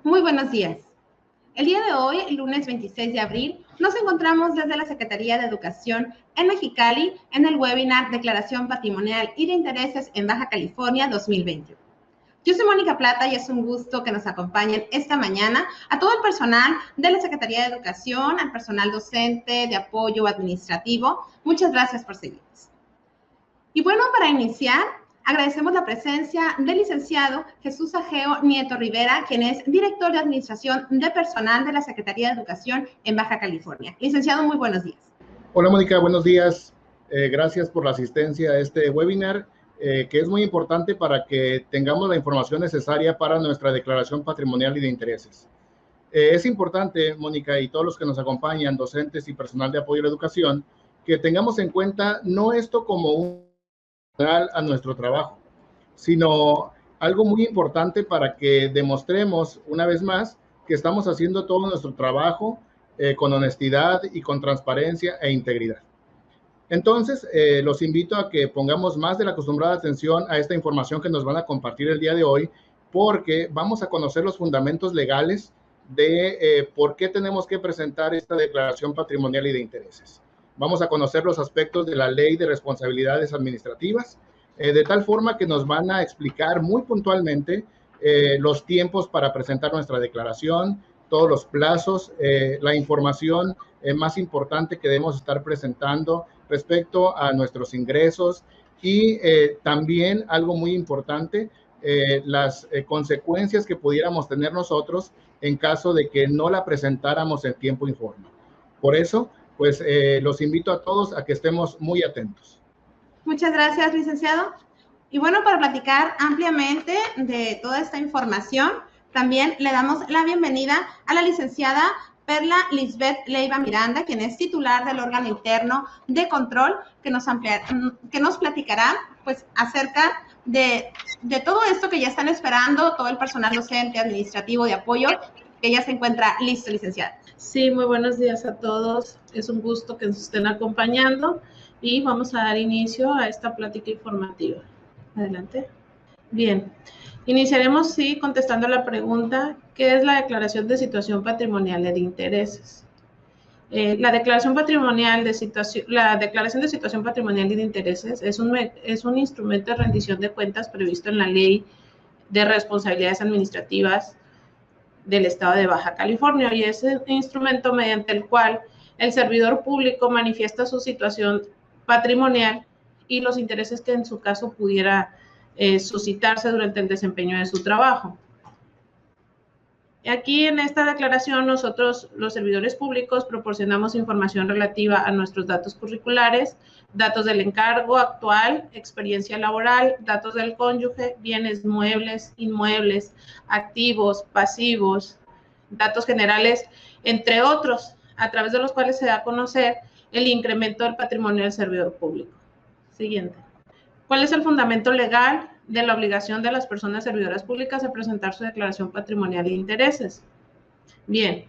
Muy buenos días. El día de hoy, lunes 26 de abril, nos encontramos desde la Secretaría de Educación en Mexicali en el webinar Declaración Patrimonial y de Intereses en Baja California 2020. Yo soy Mónica Plata y es un gusto que nos acompañen esta mañana a todo el personal de la Secretaría de Educación, al personal docente, de apoyo administrativo. Muchas gracias por seguirnos. Y bueno, para iniciar, agradecemos la presencia del licenciado Jesús Ageo Nieto Rivera, quien es director de Administración de Personal de la Secretaría de Educación en Baja California. Licenciado, muy buenos días. Hola Mónica, buenos días. Gracias por la asistencia a este webinar, que es muy importante para que tengamos la información necesaria para nuestra declaración patrimonial y de intereses. Es importante, Mónica, y todos los que nos acompañan, docentes y personal de apoyo a la educación, que tengamos en cuenta no esto como un a nuestro trabajo, sino algo muy importante para que demostremos una vez más que estamos haciendo todo nuestro trabajo con honestidad y con transparencia e integridad. Entonces, los invito a que pongamos más de la acostumbrada atención a esta información que nos van a compartir el día de hoy, porque vamos a conocer los fundamentos legales de por qué tenemos que presentar esta declaración patrimonial y de intereses. Vamos a conocer los aspectos de la Ley de Responsabilidades Administrativas, de tal forma que nos van a explicar muy puntualmente los tiempos para presentar nuestra declaración, todos los plazos, la información más importante que debemos estar presentando respecto a nuestros ingresos y también algo muy importante, las consecuencias que pudiéramos tener nosotros en caso de que no la presentáramos en tiempo informe. Por eso, pues los invito a todos a que estemos muy atentos. Muchas gracias, licenciado. Y bueno, para platicar ampliamente de toda esta información, también le damos la bienvenida a la licenciada Perla Lisbeth Leiva Miranda, quien es titular del órgano interno de control, que nos platicará pues acerca de todo esto que ya están esperando todo el personal docente, administrativo, de apoyo, que ya se encuentra listo, licenciada. Sí, muy buenos días a todos. Es un gusto que nos estén acompañando y vamos a dar inicio a esta plática informativa. Adelante. Bien, iniciaremos, contestando la pregunta, ¿qué es la declaración de situación patrimonial y de intereses? La declaración de situación patrimonial y de intereses es un instrumento de rendición de cuentas previsto en la Ley de Responsabilidades Administrativas del Estado de Baja California, y es un instrumento mediante el cual el servidor público manifiesta su situación patrimonial y los intereses que en su caso pudiera suscitarse durante el desempeño de su trabajo. Aquí en esta declaración nosotros, los servidores públicos, proporcionamos información relativa a nuestros datos curriculares, datos del encargo actual, experiencia laboral, datos del cónyuge, bienes muebles, inmuebles, activos, pasivos, datos generales, entre otros, a través de los cuales se da a conocer el incremento del patrimonio del servidor público. Siguiente. ¿Cuál es el fundamento legal de la obligación de las personas servidoras públicas de presentar su declaración patrimonial e intereses? Bien,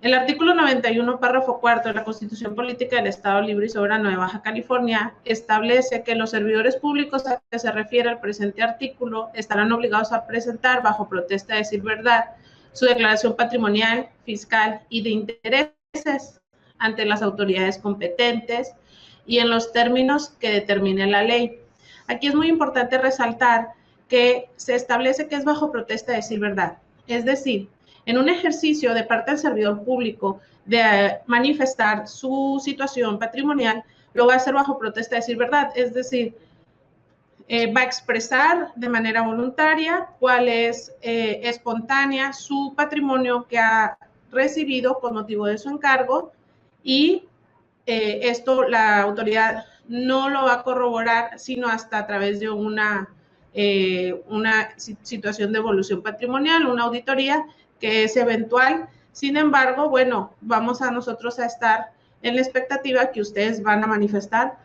el artículo 91, párrafo cuarto de la Constitución Política del Estado Libre y Soberano de Baja California establece que los servidores públicos a que se refiere el presente artículo estarán obligados a presentar, bajo protesta de decir verdad, su declaración patrimonial, fiscal y de intereses ante las autoridades competentes y en los términos que determine la ley. Aquí es muy importante resaltar que se establece que es bajo protesta de decir verdad. Es decir, en un ejercicio de parte del servidor público de manifestar su situación patrimonial, lo va a hacer bajo protesta de decir verdad. Es decir, va a expresar de manera voluntaria cuál es espontánea su patrimonio que ha recibido con motivo de su encargo y esto la autoridad no lo va a corroborar sino hasta a través de una situación de evolución patrimonial, una auditoría que es eventual. Sin embargo, bueno, vamos a nosotros a estar en la expectativa que ustedes van a manifestar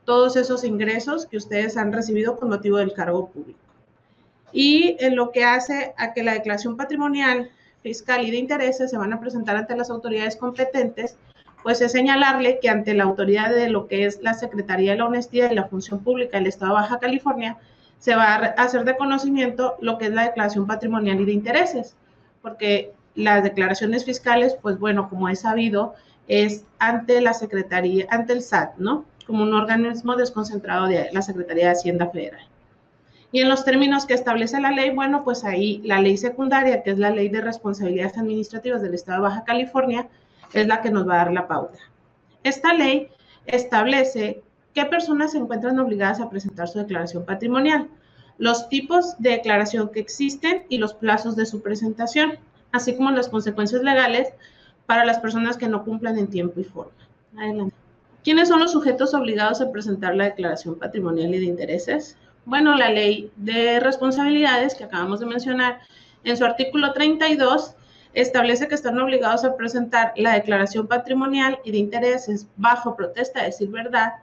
todos esos ingresos que ustedes han recibido con motivo del cargo público. Y en lo que hace a que la declaración patrimonial, fiscal y de intereses se van a presentar ante las autoridades competentes, pues es señalarle que ante la autoridad de lo que es la Secretaría de la Honestidad y la Función Pública del Estado de Baja California, se va a hacer de conocimiento lo que es la declaración patrimonial y de intereses. porque las declaraciones fiscales, pues bueno, como es sabido, es ante la Secretaría, ante el SAT, ¿no? Como un organismo desconcentrado de la Secretaría de Hacienda Federal. Y en los términos que establece la ley, bueno, pues ahí la ley secundaria, que es la Ley de Responsabilidades Administrativas del Estado de Baja California, es la que nos va a dar la pauta. Esta ley establece qué personas se encuentran obligadas a presentar su declaración patrimonial, los tipos de declaración que existen y los plazos de su presentación, así como las consecuencias legales para las personas que no cumplan en tiempo y forma. Adelante. ¿Quiénes son los sujetos obligados a presentar la declaración patrimonial y de intereses? Bueno, la Ley de Responsabilidades que acabamos de mencionar, en su artículo 32, establece que están obligados a presentar la declaración patrimonial y de intereses bajo protesta de decir verdad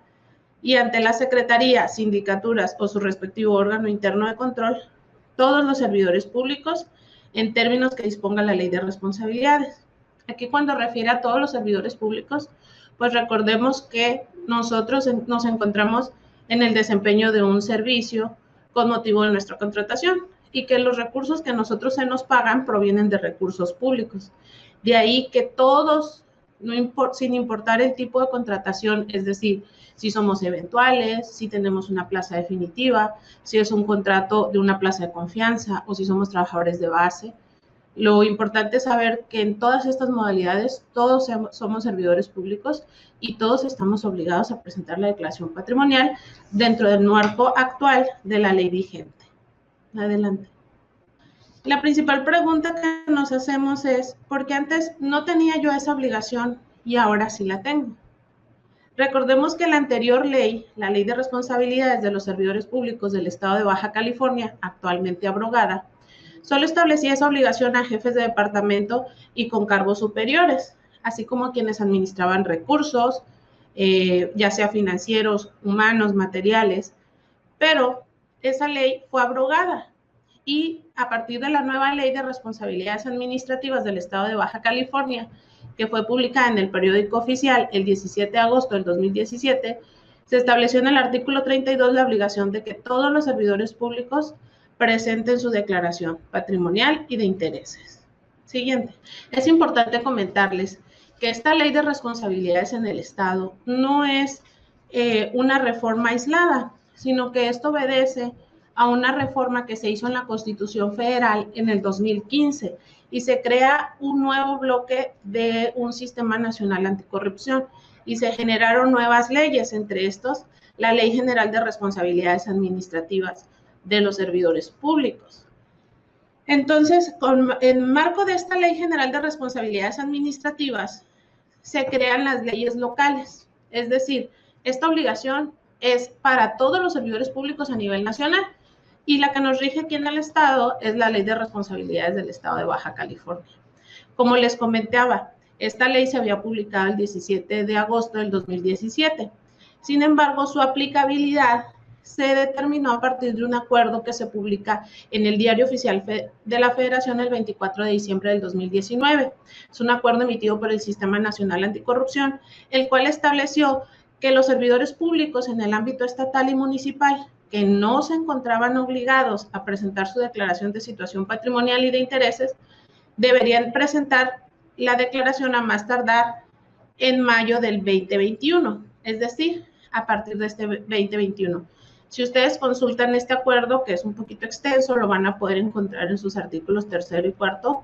y ante la Secretaría, sindicaturas o su respectivo órgano interno de control, todos los servidores públicos en términos que disponga la Ley de Responsabilidades. Aquí cuando refiere a todos los servidores públicos, pues recordemos que nosotros nos encontramos en el desempeño de un servicio con motivo de nuestra contratación y que los recursos que a nosotros se nos pagan provienen de recursos públicos. De ahí que todos, sin importar el tipo de contratación, es decir, si somos eventuales, si tenemos una plaza definitiva, si es un contrato de una plaza de confianza o si somos trabajadores de base. Lo importante es saber que en todas estas modalidades todos somos servidores públicos y todos estamos obligados a presentar la declaración patrimonial dentro del marco actual de la ley vigente. Adelante. La principal pregunta que nos hacemos es, ¿por qué antes no tenía yo esa obligación y ahora sí la tengo? Recordemos que la anterior ley, la Ley de Responsabilidades de los Servidores Públicos del Estado de Baja California, actualmente abrogada, solo establecía esa obligación a jefes de departamento y con cargos superiores, así como a quienes administraban recursos, ya sea financieros, humanos, materiales, pero esa ley fue abrogada y a partir de la nueva Ley de Responsabilidades Administrativas del Estado de Baja California, que fue publicada en el periódico oficial el 17 de agosto del 2017, se estableció en el artículo 32 la obligación de que todos los servidores públicos presenten su declaración patrimonial y de intereses. Siguiente. Es importante comentarles que esta ley de responsabilidades en el Estado no es una reforma aislada, sino que esto obedece a una reforma que se hizo en la Constitución Federal en el 2015 y se crea un nuevo bloque de un sistema nacional anticorrupción y se generaron nuevas leyes, entre estos la Ley General de Responsabilidades Administrativas de los servidores públicos. Entonces, en marco de esta Ley General de Responsabilidades Administrativas, se crean las leyes locales, es decir, esta obligación es para todos los servidores públicos a nivel nacional y la que nos rige aquí en el Estado es la Ley de Responsabilidades del Estado de Baja California. Como les comentaba, esta ley se había publicado el 17 de agosto del 2017. Sin embargo, su aplicabilidad se determinó a partir de un acuerdo que se publica en el Diario Oficial de la Federación el 24 de diciembre del 2019. Es un acuerdo emitido por el Sistema Nacional Anticorrupción, el cual estableció que los servidores públicos en el ámbito estatal y municipal que no se encontraban obligados a presentar su declaración de situación patrimonial y de intereses, deberían presentar la declaración a más tardar en mayo del 2021, es decir, a partir de este 2021. Si ustedes consultan este acuerdo, que es un poquito extenso, lo van a poder encontrar en sus artículos 3º y 4º,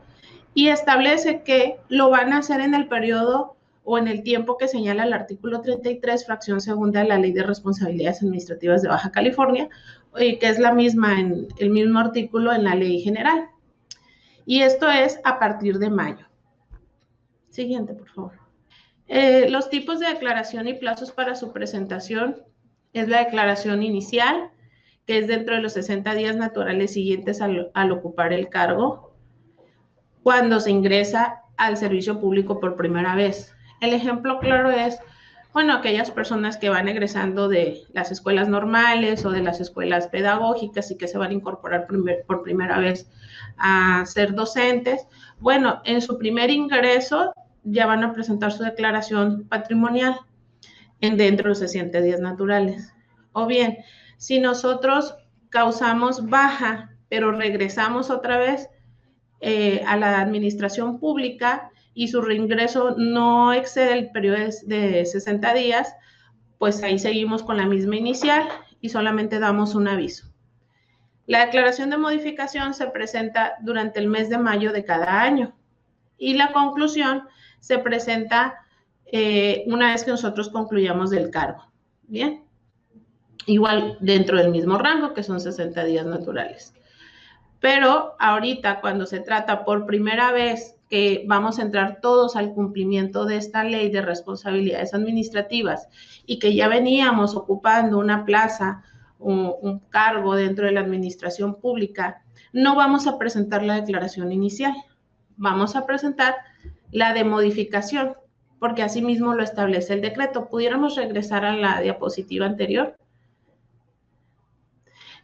y establece que lo van a hacer en el periodo o en el tiempo que señala el artículo 33, fracción segunda de la Ley de Responsabilidades Administrativas de Baja California, que es la misma, en el mismo artículo en la Ley General. Y esto es a partir de mayo. Siguiente, por favor. Los tipos de declaración y plazos para su presentación es la declaración inicial, que es dentro de los 60 días naturales siguientes al ocupar el cargo, cuando se ingresa al servicio público por primera vez. El ejemplo claro es, bueno, aquellas personas que van egresando de las escuelas normales o de las escuelas pedagógicas y que se van a incorporar por primera vez a ser docentes. Bueno, en su primer ingreso ya van a presentar su declaración patrimonial dentro de los 60 días naturales. O bien, si nosotros causamos baja, pero regresamos otra vez, a la administración pública y su reingreso no excede el periodo de 60 días, pues ahí seguimos con la misma inicial y solamente damos un aviso. La declaración de modificación se presenta durante el mes de mayo de cada año y la conclusión se presenta una vez que nosotros concluyamos del cargo. Bien, igual dentro del mismo rango, que son 60 días naturales. Pero ahorita, cuando se trata por primera vez que vamos a entrar todos al cumplimiento de esta ley de responsabilidades administrativas y que ya veníamos ocupando una plaza o un cargo dentro de la administración pública, no vamos a presentar la declaración inicial, vamos a presentar la de modificación, porque así mismo lo establece el decreto. ¿Pudiéramos regresar a la diapositiva anterior?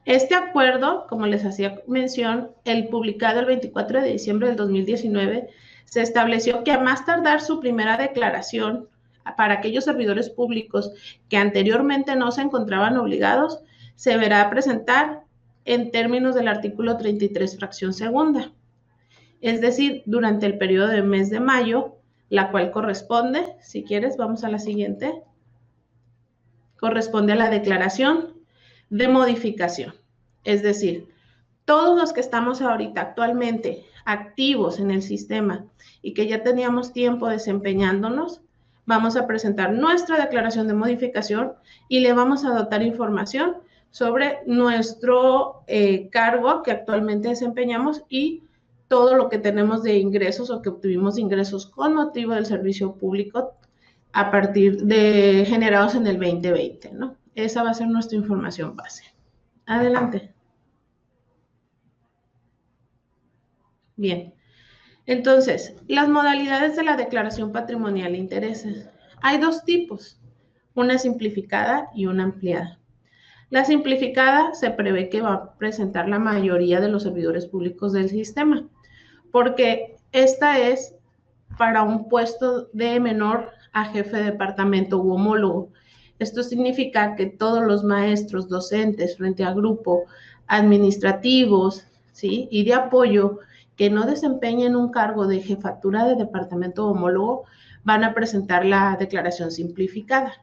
Este acuerdo, como les hacía mención, el publicado el 24 de diciembre del 2019, se estableció que a más tardar su primera declaración para aquellos servidores públicos que anteriormente no se encontraban obligados, se deberá presentar en términos del artículo 33, fracción segunda. Es decir, durante el periodo del mes de mayo, la cual corresponde, si quieres, vamos a la siguiente, corresponde a la declaración de modificación. Es decir, todos los que estamos ahorita actualmente activos en el sistema y que ya teníamos tiempo desempeñándonos, vamos a presentar nuestra declaración de modificación y le vamos a dotar información sobre nuestro cargo que actualmente desempeñamos y todo lo que tenemos de ingresos o que obtuvimos de ingresos con motivo del servicio público a partir de generados en el 2020, ¿no? Esa va a ser nuestra información base. Adelante. Bien. Entonces, las modalidades de la declaración patrimonial de intereses. Hay dos tipos, una simplificada y una ampliada. La simplificada se prevé que va a presentar la mayoría de los servidores públicos del sistema, porque esta es para un puesto de menor a jefe de departamento u homólogo. Esto significa que todos los maestros, docentes, frente a grupo, administrativos, ¿sí?, y de apoyo que no desempeñen un cargo de jefatura de departamento homólogo van a presentar la declaración simplificada.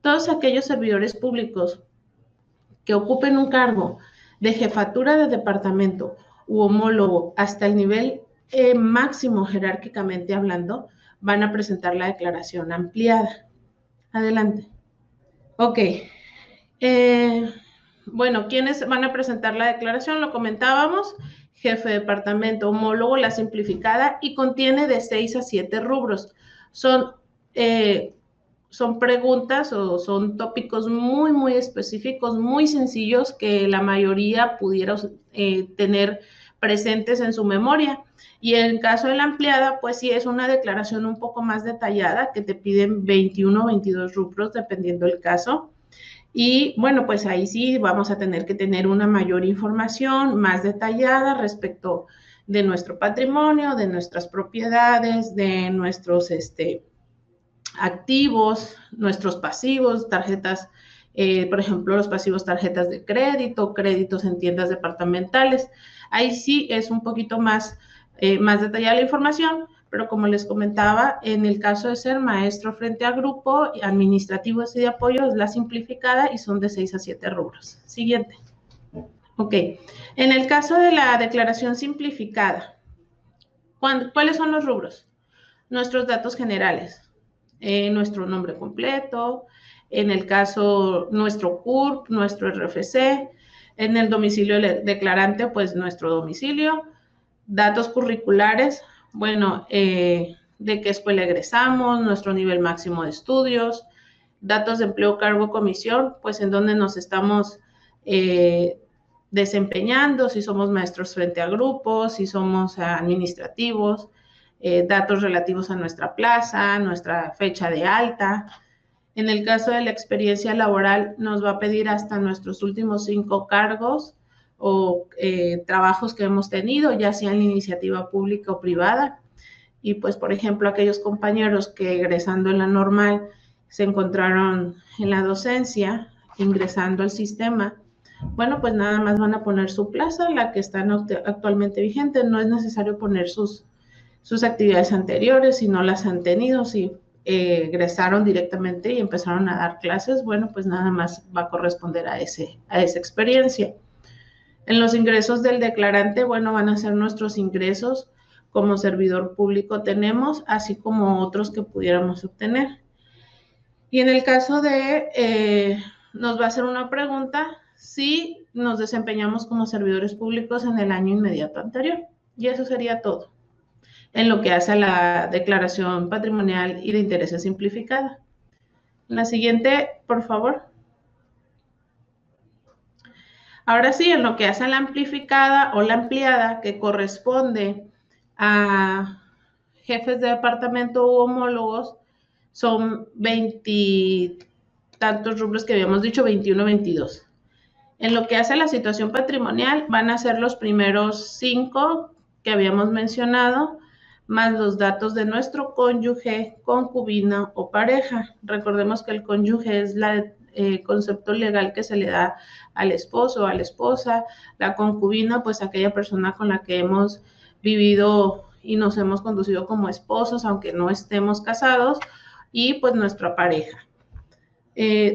Todos aquellos servidores públicos que ocupen un cargo de jefatura de departamento u homólogo hasta el nivel máximo jerárquicamente hablando, van a presentar la declaración ampliada. Adelante. Ok. Bueno, ¿quiénes van a presentar la declaración? Lo comentábamos. Jefe de departamento, homólogo, la simplificada, y contiene de 6 a 7 rubros. Son preguntas o son tópicos muy, muy específicos, muy sencillos que la mayoría pudiera tener presentes en su memoria. Y en el caso de la ampliada, pues sí es una declaración un poco más detallada que te piden 21 o 22 rubros dependiendo del caso. Y bueno, pues ahí sí vamos a tener que tener una mayor información más detallada respecto de nuestro patrimonio, de nuestras propiedades, de nuestros activos, nuestros pasivos, tarjetas, por ejemplo, los pasivos tarjetas de crédito, créditos en tiendas departamentales. Ahí sí es un poquito más detallada la información, pero como les comentaba, en el caso de ser maestro frente a grupo, administrativos y de apoyo es la simplificada y son de 6 a 7 rubros. Siguiente. Ok. En el caso de la declaración simplificada, ¿cuáles son los rubros? Nuestros datos generales, nuestro nombre completo, en el caso nuestro CURP, nuestro RFC, en el domicilio del declarante, pues nuestro domicilio, datos curriculares, bueno, de qué escuela egresamos, nuestro nivel máximo de estudios, datos de empleo, cargo, comisión, pues en dónde nos estamos desempeñando, si somos maestros frente a grupos, si somos administrativos, datos relativos a nuestra plaza, nuestra fecha de alta. En el caso de la experiencia laboral, nos va a pedir hasta nuestros últimos 5 cargos o trabajos que hemos tenido, ya sea en iniciativa pública o privada. Y pues, por ejemplo, aquellos compañeros que egresando en la normal se encontraron en la docencia, ingresando al sistema, bueno, pues nada más van a poner su plaza, la que está actualmente vigente. No es necesario poner sus actividades anteriores si no las han tenido, si egresaron directamente y empezaron a dar clases, bueno, pues nada más va a corresponder a esa experiencia. En los ingresos del declarante, bueno, van a ser nuestros ingresos como servidor público tenemos, así como otros que pudiéramos obtener. Y en el caso de, nos va a hacer una pregunta si nos desempeñamos como servidores públicos en el año inmediato anterior. Y eso sería todo en lo que hace a la declaración patrimonial y de intereses simplificada. La siguiente, por favor. Ahora sí, en lo que hace a la amplificada o la ampliada, que corresponde a jefes de departamento u homólogos, son 20 tantos rubros que habíamos dicho, 21, 22. En lo que hace a la situación patrimonial, van a ser los primeros 5 que habíamos mencionado, más los datos de nuestro cónyuge, concubina o pareja. Recordemos que el cónyuge es el concepto legal que se le da al esposo o a la esposa. La concubina, pues aquella persona con la que hemos vivido y nos hemos conducido como esposos, aunque no estemos casados, y pues nuestra pareja.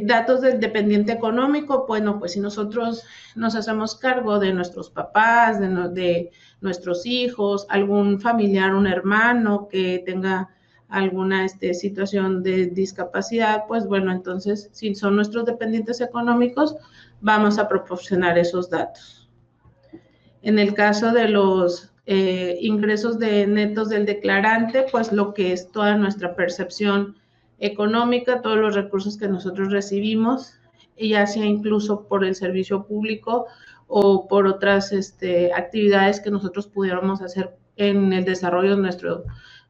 Datos del dependiente económico, bueno, pues si nosotros nos hacemos cargo de nuestros papás, de nuestros hijos, algún familiar, un hermano que tenga alguna situación de discapacidad, pues bueno, entonces si son nuestros dependientes económicos, vamos a proporcionar esos datos. En el caso de los ingresos netos del declarante, pues lo que es toda nuestra percepción económica, todos los recursos que nosotros recibimos, ya sea incluso por el servicio público o por otras actividades que nosotros pudiéramos hacer en el desarrollo de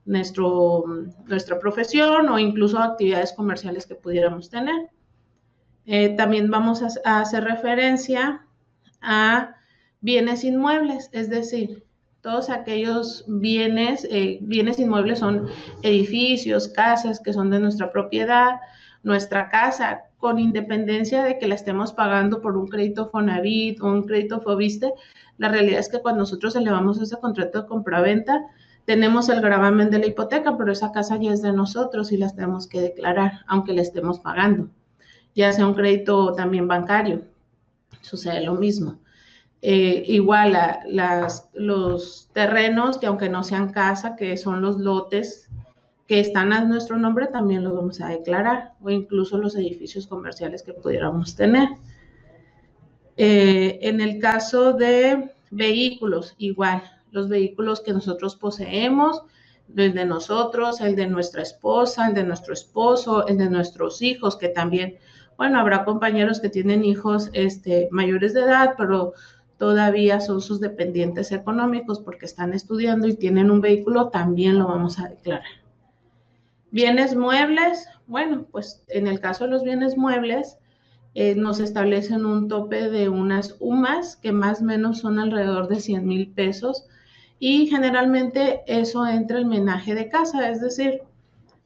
nuestra profesión o incluso actividades comerciales que pudiéramos tener. También vamos a hacer referencia a bienes inmuebles, es decir, todos aquellos bienes inmuebles son edificios, casas que son de nuestra propiedad, nuestra casa, con independencia de que la estemos pagando por un crédito Fonavit o un crédito Foviste. La realidad es que cuando nosotros elevamos ese contrato de compraventa, tenemos el gravamen de la hipoteca, pero esa casa ya es de nosotros y la tenemos que declarar, aunque la estemos pagando, ya sea un crédito también bancario, sucede lo mismo. Igual los terrenos que aunque no sean casa, que son los lotes que están a nuestro nombre, también los vamos a declarar, o incluso los edificios comerciales que pudiéramos tener. En el caso de vehículos, igual, los vehículos que nosotros poseemos, el de nosotros, el de nuestra esposa, el de nuestro esposo, el de nuestros hijos, que también, bueno, habrá compañeros que tienen hijos mayores de edad, pero todavía son sus dependientes económicos porque están estudiando y tienen un vehículo, también lo vamos a declarar. Bienes muebles, bueno, pues en el caso de los bienes muebles, nos establecen un tope de unas UMAS que más o menos son alrededor de 100,000 pesos y generalmente eso entra el menaje de casa, es decir,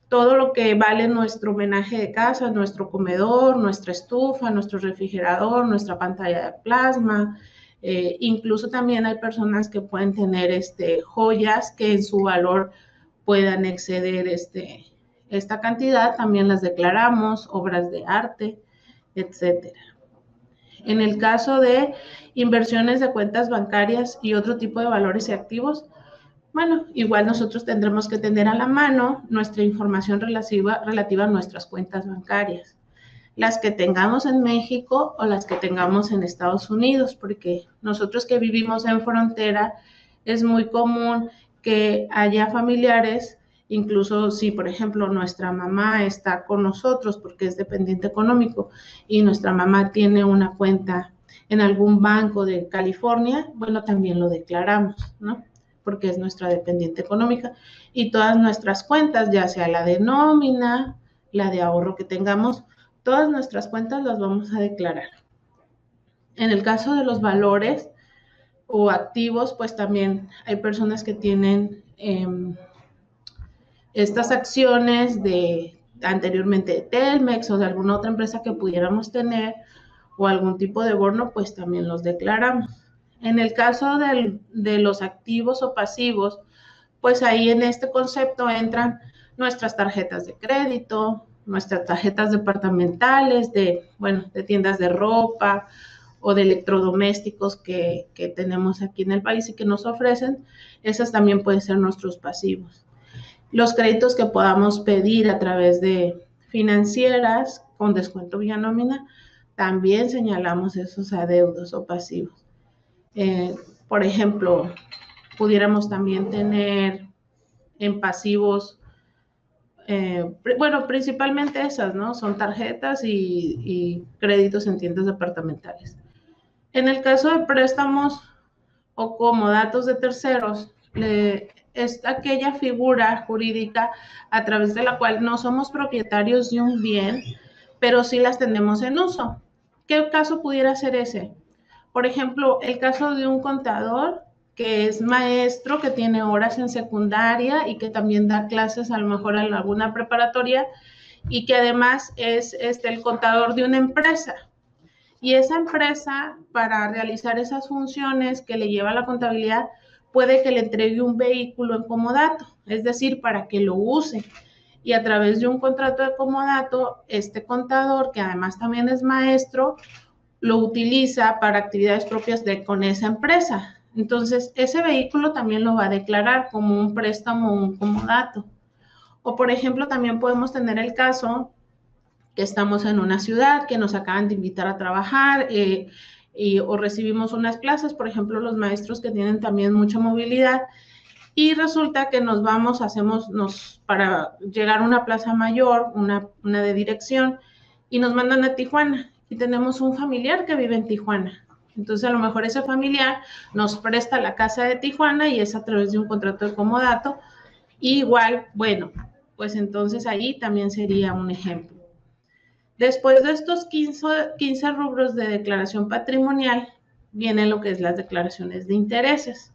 todo lo que vale nuestro menaje de casa, nuestro comedor, nuestra estufa, nuestro refrigerador, nuestra pantalla de plasma. Incluso también hay personas que pueden tener joyas que en su valor puedan exceder esta cantidad, también las declaramos, obras de arte, etcétera. En el caso de inversiones de cuentas bancarias y otro tipo de valores y activos, bueno, igual nosotros tendremos que tener a la mano nuestra información relativa a nuestras cuentas bancarias, las que tengamos en México o las que tengamos en Estados Unidos, porque nosotros que vivimos en frontera es muy común que haya familiares, incluso si, por ejemplo, nuestra mamá está con nosotros porque es dependiente económico y nuestra mamá tiene una cuenta en algún banco de California, bueno, también lo declaramos, ¿no? Porque es nuestra dependiente económica y todas nuestras cuentas, ya sea la de nómina, la de ahorro que tengamos, todas nuestras cuentas las vamos a declarar. En el caso de los valores o activos, pues también hay personas que tienen estas acciones anteriormente de Telmex o de alguna otra empresa que pudiéramos tener, o algún tipo de bono, pues también los declaramos. En el caso de los activos o pasivos, pues ahí en este concepto entran nuestras tarjetas de crédito, nuestras tarjetas departamentales de tiendas de ropa o de electrodomésticos que tenemos aquí en el país y que nos ofrecen. Esas también pueden ser nuestros pasivos. Los créditos que podamos pedir a través de financieras con descuento vía nómina, también señalamos esos adeudos o pasivos. Por ejemplo, pudiéramos también tener en pasivos, principalmente esas, ¿no? Son tarjetas y créditos en tiendas departamentales. En el caso de préstamos o comodatos de terceros, es aquella figura jurídica a través de la cual no somos propietarios de un bien, pero sí las tenemos en uso. ¿Qué caso pudiera ser ese? Por ejemplo, el caso de un contador que es maestro, que tiene horas en secundaria y que también da clases a lo mejor en alguna preparatoria y que además es el contador de una empresa. Y esa empresa, para realizar esas funciones que le lleva la contabilidad, puede que le entregue un vehículo en comodato, es decir, para que lo use. Y a través de un contrato de comodato, este contador, que además también es maestro, lo utiliza para actividades propias con esa empresa. Entonces, ese vehículo también lo va a declarar como un préstamo o un comodato. O, por ejemplo, también podemos tener el caso que estamos en una ciudad, que nos acaban de invitar a trabajar o recibimos unas plazas, por ejemplo, los maestros que tienen también mucha movilidad, y resulta que nos vamos, para llegar a una plaza mayor, una de dirección, y nos mandan a Tijuana, y tenemos un familiar que vive en Tijuana. Entonces, a lo mejor ese familiar nos presta la casa de Tijuana y es a través de un contrato de comodato. Y igual, pues entonces ahí también sería un ejemplo. Después de estos 15 rubros de declaración patrimonial, viene lo que es las declaraciones de intereses.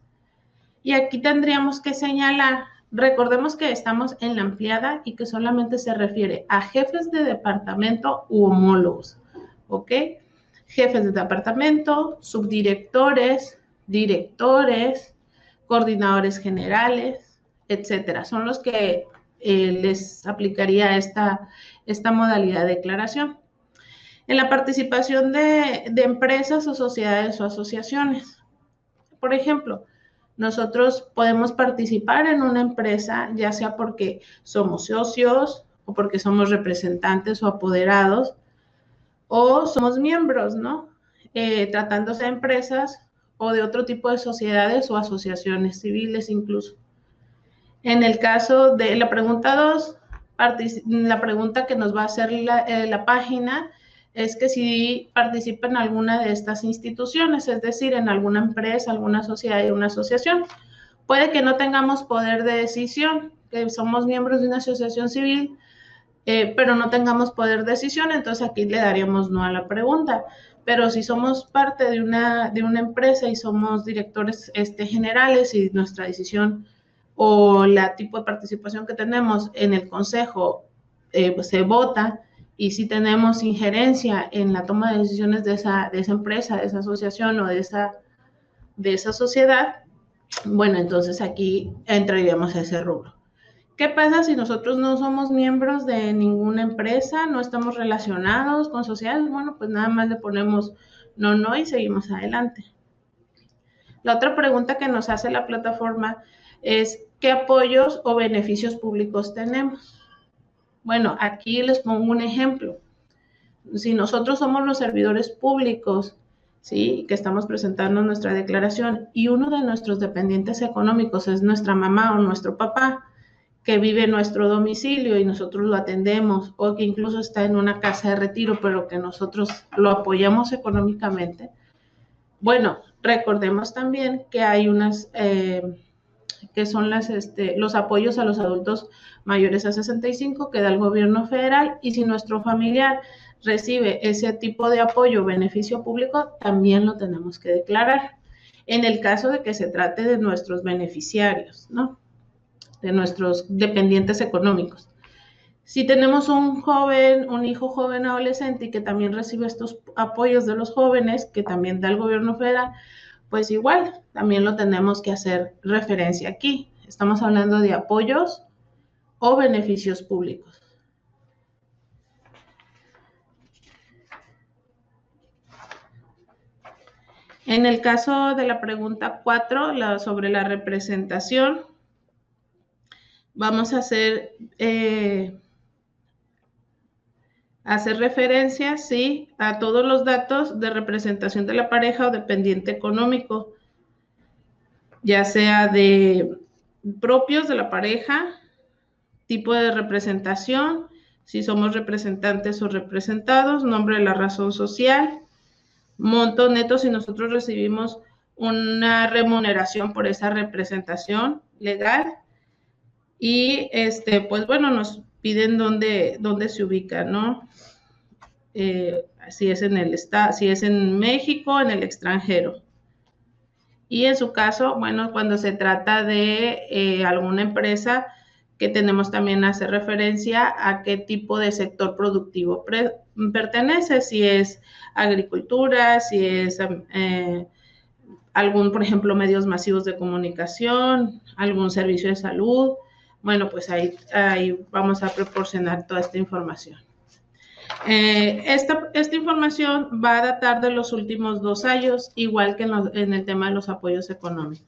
Y aquí tendríamos que señalar, recordemos que estamos en la ampliada y que solamente se refiere a jefes de departamento u homólogos, ¿ok? Jefes de departamento, subdirectores, directores, coordinadores generales, etcétera. Son los que les aplicaría esta modalidad de declaración. En la participación de empresas o sociedades o asociaciones. Por ejemplo, nosotros podemos participar en una empresa, ya sea porque somos socios o porque somos representantes o apoderados, o somos miembros, ¿no? Tratándose de empresas o de otro tipo de sociedades o asociaciones civiles incluso. En el caso de la pregunta 2, la pregunta que nos va a hacer la página es que si participa en alguna de estas instituciones, es decir, en alguna empresa, alguna sociedad y una asociación. Puede que no tengamos poder de decisión, que somos miembros de una asociación civil, pero no tengamos poder de decisión, entonces aquí le daríamos no a la pregunta. Pero si somos parte de una empresa y somos directores generales y nuestra decisión o la tipo de participación que tenemos en el consejo pues se vota, y si tenemos injerencia en la toma de decisiones de esa empresa, de esa asociación o de esa sociedad, bueno, entonces aquí entraríamos a ese rubro. ¿Qué pasa si nosotros no somos miembros de ninguna empresa, no estamos relacionados con sociedades? Bueno, pues nada más le ponemos no y seguimos adelante. La otra pregunta que nos hace la plataforma es, ¿qué apoyos o beneficios públicos tenemos? Bueno, aquí les pongo un ejemplo. Si nosotros somos los servidores públicos, ¿sí?, que estamos presentando nuestra declaración y uno de nuestros dependientes económicos es nuestra mamá o nuestro papá, que vive en nuestro domicilio y nosotros lo atendemos, o que incluso está en una casa de retiro, pero que nosotros lo apoyamos económicamente. Bueno, recordemos también que hay unas que son los apoyos a los adultos mayores a 65 que da el gobierno federal, y si nuestro familiar recibe ese tipo de apoyo o beneficio público, también lo tenemos que declarar, en el caso de que se trate de nuestros beneficiarios, ¿no?, de nuestros dependientes económicos. Si tenemos un joven, un hijo joven adolescente y que también recibe estos apoyos de los jóvenes, que también da el gobierno federal, pues igual, también lo tenemos que hacer referencia aquí. Estamos hablando de apoyos o beneficios públicos. En el caso de la pregunta 4, sobre la representación, vamos a hacer referencia, sí, a todos los datos de representación de la pareja o dependiente económico, ya sea de propios de la pareja, tipo de representación, si somos representantes o representados, nombre de la razón social, monto neto si nosotros recibimos una remuneración por esa representación legal y pues bueno, nos piden dónde se ubica, ¿no? Si es en el estado, si es en México, en el extranjero. Y en su caso, bueno, cuando se trata de alguna empresa, que tenemos también hacer referencia a qué tipo de sector productivo pertenece, si es agricultura, si es algún, por ejemplo, medios masivos de comunicación, algún servicio de salud. Bueno, pues ahí vamos a proporcionar toda esta información. Esta información va a datar de los últimos 2 años, igual que en el tema de los apoyos económicos.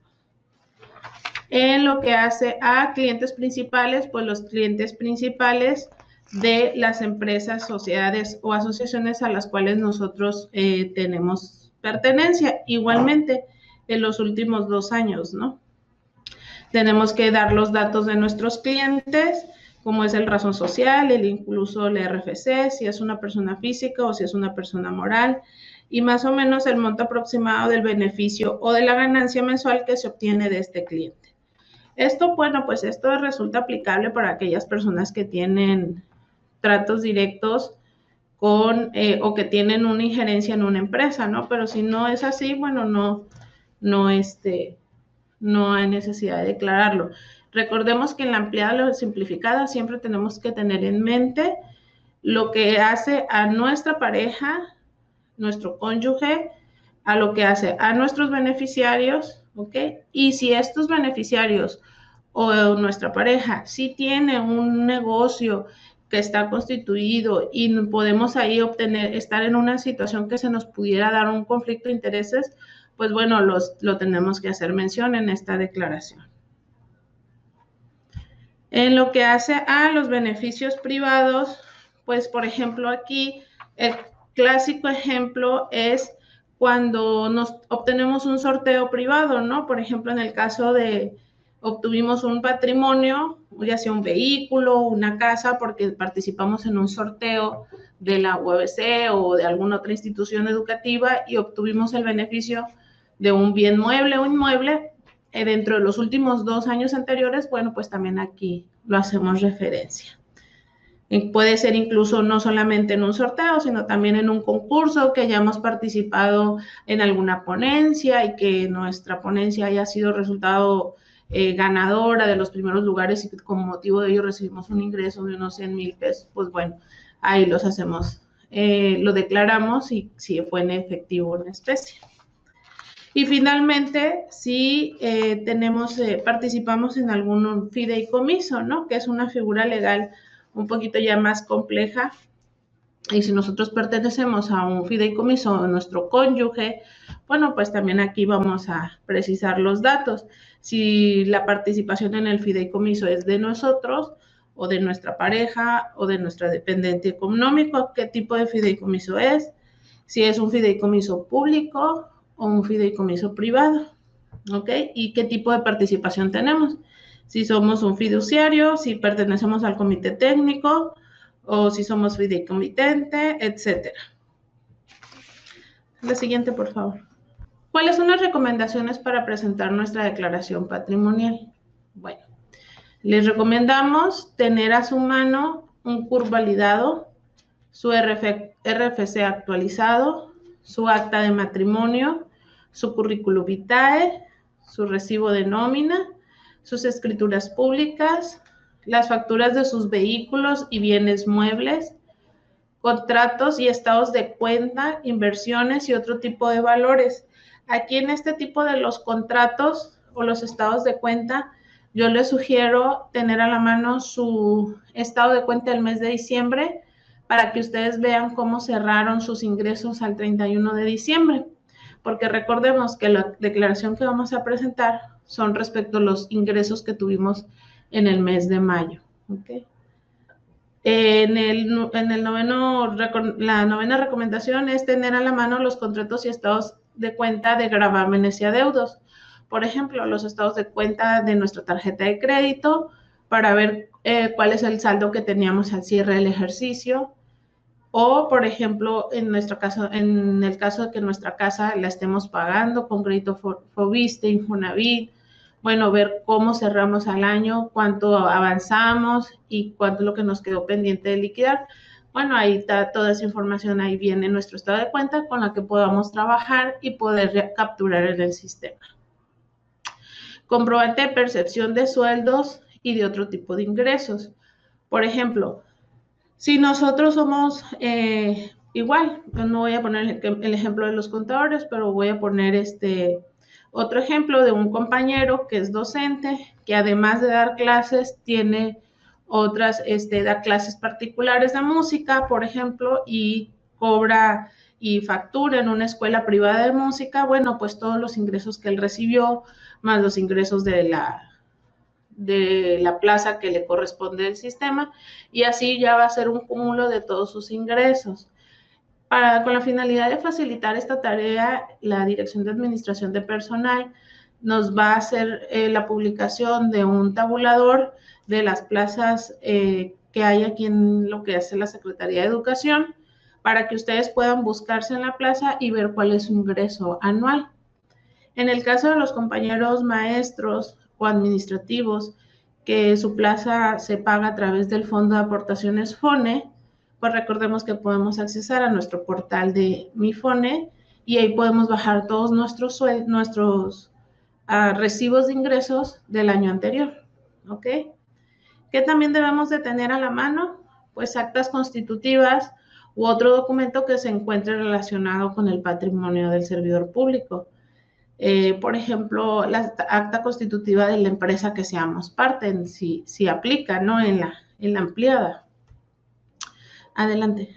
En lo que hace a clientes principales, pues los clientes principales de las empresas, sociedades o asociaciones a las cuales nosotros tenemos pertenencia, igualmente en los últimos 2 años, ¿no? Tenemos que dar los datos de nuestros clientes, como es el razón social, incluso el RFC, si es una persona física o si es una persona moral, y más o menos el monto aproximado del beneficio o de la ganancia mensual que se obtiene de este cliente. Esto, bueno, pues esto resulta aplicable para aquellas personas que tienen tratos directos con, o que tienen una injerencia en una empresa, ¿no? Pero si no es así, bueno, no hay necesidad de declararlo. Recordemos que en la ampliada o simplificada siempre tenemos que tener en mente lo que hace a nuestra pareja, nuestro cónyuge, a lo que hace a nuestros beneficiarios, ¿ok? Y si estos beneficiarios o nuestra pareja sí tiene un negocio que está constituido y podemos ahí estar en una situación que se nos pudiera dar un conflicto de intereses, pues bueno, lo tenemos que hacer mención en esta declaración. En lo que hace a los beneficios privados, pues por ejemplo aquí, el clásico ejemplo es cuando obtenemos un sorteo privado, ¿no? Por ejemplo, en el caso de obtuvimos un patrimonio, ya sea un vehículo, una casa, porque participamos en un sorteo de la UABC o de alguna otra institución educativa y obtuvimos el beneficio de un bien mueble o inmueble dentro de los últimos 2 años anteriores, bueno, pues también aquí lo hacemos referencia. Puede ser incluso no solamente en un sorteo, sino también en un concurso que hayamos participado en alguna ponencia y que nuestra ponencia haya sido resultado ganadora de los primeros lugares y que como motivo de ello recibimos un ingreso de unos 100,000 pesos, pues bueno, ahí los hacemos, lo declaramos y si fue en efectivo o en especie. Y finalmente, si participamos en algún fideicomiso, ¿no? Que es una figura legal un poquito ya más compleja. Y si nosotros pertenecemos a un fideicomiso de nuestro cónyuge, bueno, pues también aquí vamos a precisar los datos. Si la participación en el fideicomiso es de nosotros, o de nuestra pareja, o de nuestra dependiente económico, qué tipo de fideicomiso es, si es un fideicomiso público o un fideicomiso privado, ¿ok? Y qué tipo de participación tenemos. Si somos un fiduciario, si pertenecemos al comité técnico, o si somos fideicomitente, etcétera. La siguiente, por favor. ¿Cuáles son las recomendaciones para presentar nuestra declaración patrimonial? Bueno, les recomendamos tener a su mano un CURP validado, su RFC actualizado, su acta de matrimonio, su currículum vitae, su recibo de nómina, sus escrituras públicas, las facturas de sus vehículos y bienes muebles, contratos y estados de cuenta, inversiones y otro tipo de valores. Aquí en este tipo de los contratos o los estados de cuenta, yo les sugiero tener a la mano su estado de cuenta del mes de diciembre para que ustedes vean cómo cerraron sus ingresos al 31 de diciembre. Porque recordemos que la declaración que vamos a presentar son respecto a los ingresos que tuvimos en el mes de mayo. ¿Okay? La novena recomendación es tener a la mano los contratos y estados de cuenta de gravámenes y adeudos. Por ejemplo, los estados de cuenta de nuestra tarjeta de crédito para ver cuál es el saldo que teníamos al cierre del ejercicio. O, por ejemplo, en el caso de que nuestra casa la estemos pagando con crédito Foviste, Infonavit, bueno, ver cómo cerramos al año, cuánto avanzamos y cuánto es lo que nos quedó pendiente de liquidar. Bueno, ahí está toda esa información, ahí viene nuestro estado de cuenta con la que podamos trabajar y poder capturar en el sistema. Comprobante de percepción de sueldos y de otro tipo de ingresos. Por ejemplo, si nosotros somos igual, no voy a poner el ejemplo de los contadores, pero voy a poner otro ejemplo de un compañero que es docente, que además de dar clases, tiene otras, da clases particulares de música, por ejemplo, y cobra y factura en una escuela privada de música. Bueno, pues todos los ingresos que él recibió, más los ingresos de la plaza que le corresponde del sistema, y así ya va a ser un cúmulo de todos sus ingresos. Con la finalidad de facilitar esta tarea, la Dirección de Administración de Personal nos va a hacer la publicación de un tabulador de las plazas que hay aquí en lo que hace la Secretaría de Educación, para que ustedes puedan buscarse en la plaza y ver cuál es su ingreso anual. En el caso de los compañeros maestros o administrativos, que su plaza se paga a través del Fondo de Aportaciones FONE, pues recordemos que podemos accesar a nuestro portal de Mi FONE y ahí podemos bajar todos nuestros recibos de ingresos del año anterior, ¿ok? ¿Qué también debemos de tener a la mano? Pues actas constitutivas u otro documento que se encuentre relacionado con el patrimonio del servidor público. Por ejemplo, la acta constitutiva de la empresa que seamos parte, si aplica, ¿no? En la ampliada. Adelante.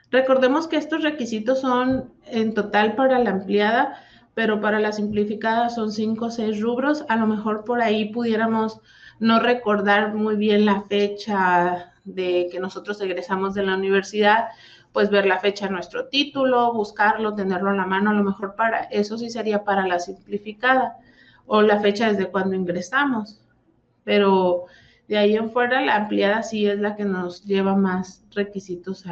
Recordemos que estos requisitos son en total para la ampliada, pero para la simplificada son 5 o 6 rubros. A lo mejor por ahí pudiéramos no recordar muy bien la fecha de que nosotros egresamos de la universidad, pues ver la fecha de nuestro título, buscarlo, tenerlo en la mano, a lo mejor para eso sí sería para la simplificada, o la fecha desde cuando ingresamos. Pero de ahí en fuera, la ampliada sí es la que nos lleva más requisitos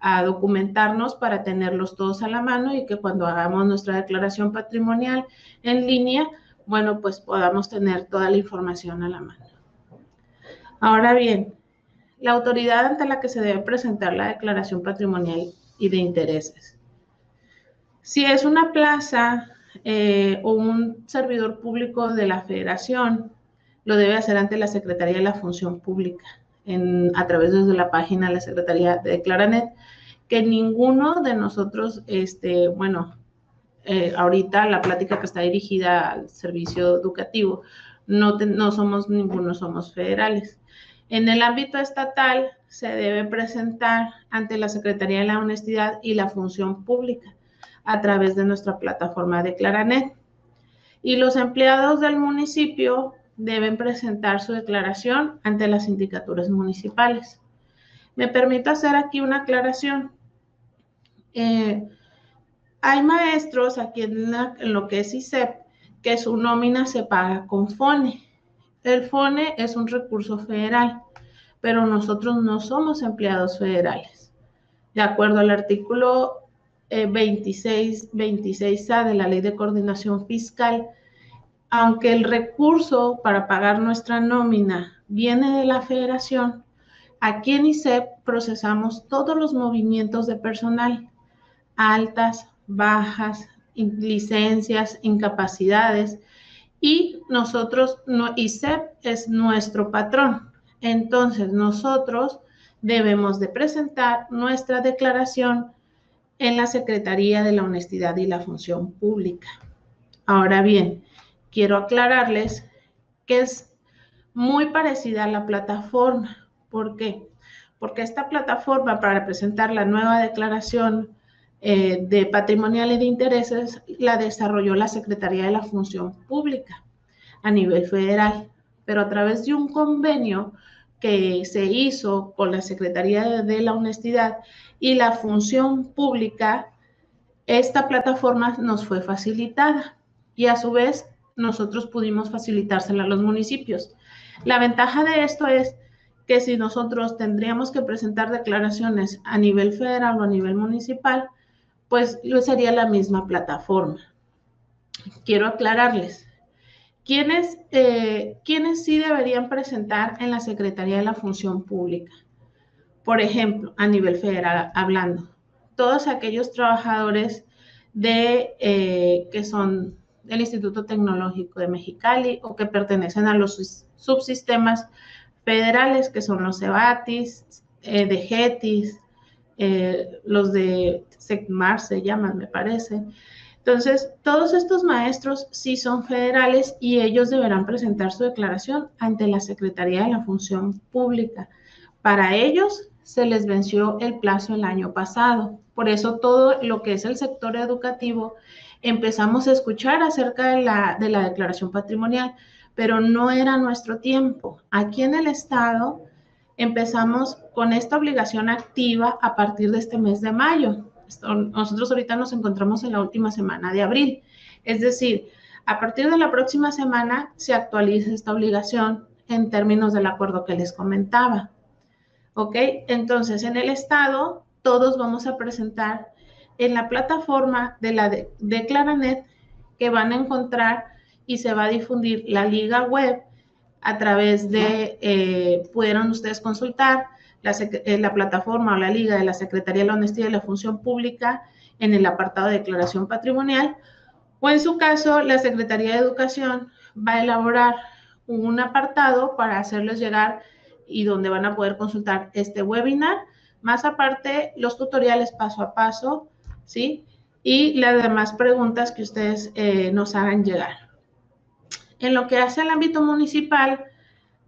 a documentarnos para tenerlos todos a la mano y que cuando hagamos nuestra declaración patrimonial en línea, bueno, pues podamos tener toda la información a la mano. Ahora bien, la autoridad ante la que se debe presentar la declaración patrimonial y de intereses. Si es una plaza o un servidor público de la Federación, lo debe hacer ante la Secretaría de la Función Pública, a través de la página de la Secretaría de Declaranet, que ninguno de nosotros, ahorita la plática que está dirigida al servicio educativo, no somos ninguno, somos federales. En el ámbito estatal se debe presentar ante la Secretaría de la Honestidad y la Función Pública a través de nuestra plataforma Declaranet. Y los empleados del municipio deben presentar su declaración ante las sindicaturas municipales. Me permito hacer aquí una aclaración. Hay maestros aquí en lo que es ISEP que su nómina se paga con FONE. El FONE es un recurso federal, pero nosotros no somos empleados federales. De acuerdo al artículo 26A de la Ley de Coordinación Fiscal, aunque el recurso para pagar nuestra nómina viene de la federación, aquí en ISEP procesamos todos los movimientos de personal, altas, bajas, licencias, incapacidades, y nosotros, ISEP es nuestro patrón. Entonces, nosotros debemos de presentar nuestra declaración en la Secretaría de la Honestidad y la Función Pública. Ahora bien, quiero aclararles que es muy parecida a la plataforma. ¿Por qué? Porque esta plataforma para presentar la nueva declaración de patrimonial y de intereses la desarrolló la Secretaría de la Función Pública a nivel federal, pero a través de un convenio que se hizo con la Secretaría de la Honestidad y la Función Pública, esta plataforma nos fue facilitada y a su vez nosotros pudimos facilitársela a los municipios. La ventaja de esto es que si nosotros tendríamos que presentar declaraciones a nivel federal o a nivel municipal, pues sería la misma plataforma. Quiero aclararles, ¿quiénes sí deberían presentar en la Secretaría de la Función Pública? Por ejemplo, a nivel federal hablando, todos aquellos trabajadores que son del Instituto Tecnológico de Mexicali o que pertenecen a los subsistemas federales, que son los CEBATIS, DGETIS, los de SECMAR se llaman, me parece. Entonces, todos estos maestros sí son federales y ellos deberán presentar su declaración ante la Secretaría de la Función Pública. Para ellos se les venció el plazo el año pasado. Por eso todo lo que es el sector educativo empezamos a escuchar acerca de la declaración patrimonial, pero no era nuestro tiempo. Aquí en el estado empezamos con esta obligación activa a partir de este mes de mayo. Nosotros ahorita nos encontramos en la última semana de abril. Es decir, a partir de la próxima semana se actualiza esta obligación en términos del acuerdo que les comentaba. ¿Ok? Entonces, en el estado, todos vamos a presentar en la plataforma de la Declaranet que van a encontrar y se va a difundir la liga web a través de, pudieron ustedes consultar la plataforma o la liga de la Secretaría de la Honestidad y la Función Pública en el apartado de declaración patrimonial, o en su caso, la Secretaría de Educación va a elaborar un apartado para hacerles llegar y donde van a poder consultar este webinar, más aparte los tutoriales paso a paso, ¿sí? Y las demás preguntas que ustedes nos hagan llegar. En lo que hace al ámbito municipal,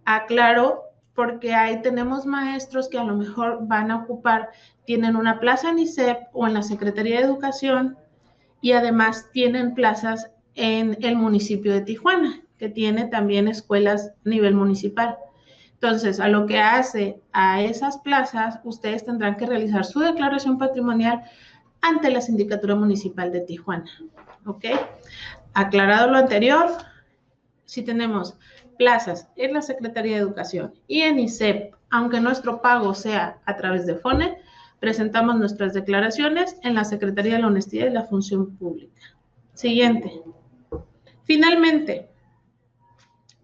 aclaro, porque ahí tenemos maestros que a lo mejor van a ocupar, tienen una plaza en ISEP o en la Secretaría de Educación y además tienen plazas en el municipio de Tijuana, que tiene también escuelas a nivel municipal. Entonces, a lo que hace a esas plazas, ustedes tendrán que realizar su declaración patrimonial ante la Sindicatura Municipal de Tijuana. ¿Ok? Aclarado lo anterior, si tenemos plazas en la Secretaría de Educación y en ISEP, aunque nuestro pago sea a través de FONE, presentamos nuestras declaraciones en la Secretaría de la Honestidad y la Función Pública. Siguiente. Finalmente,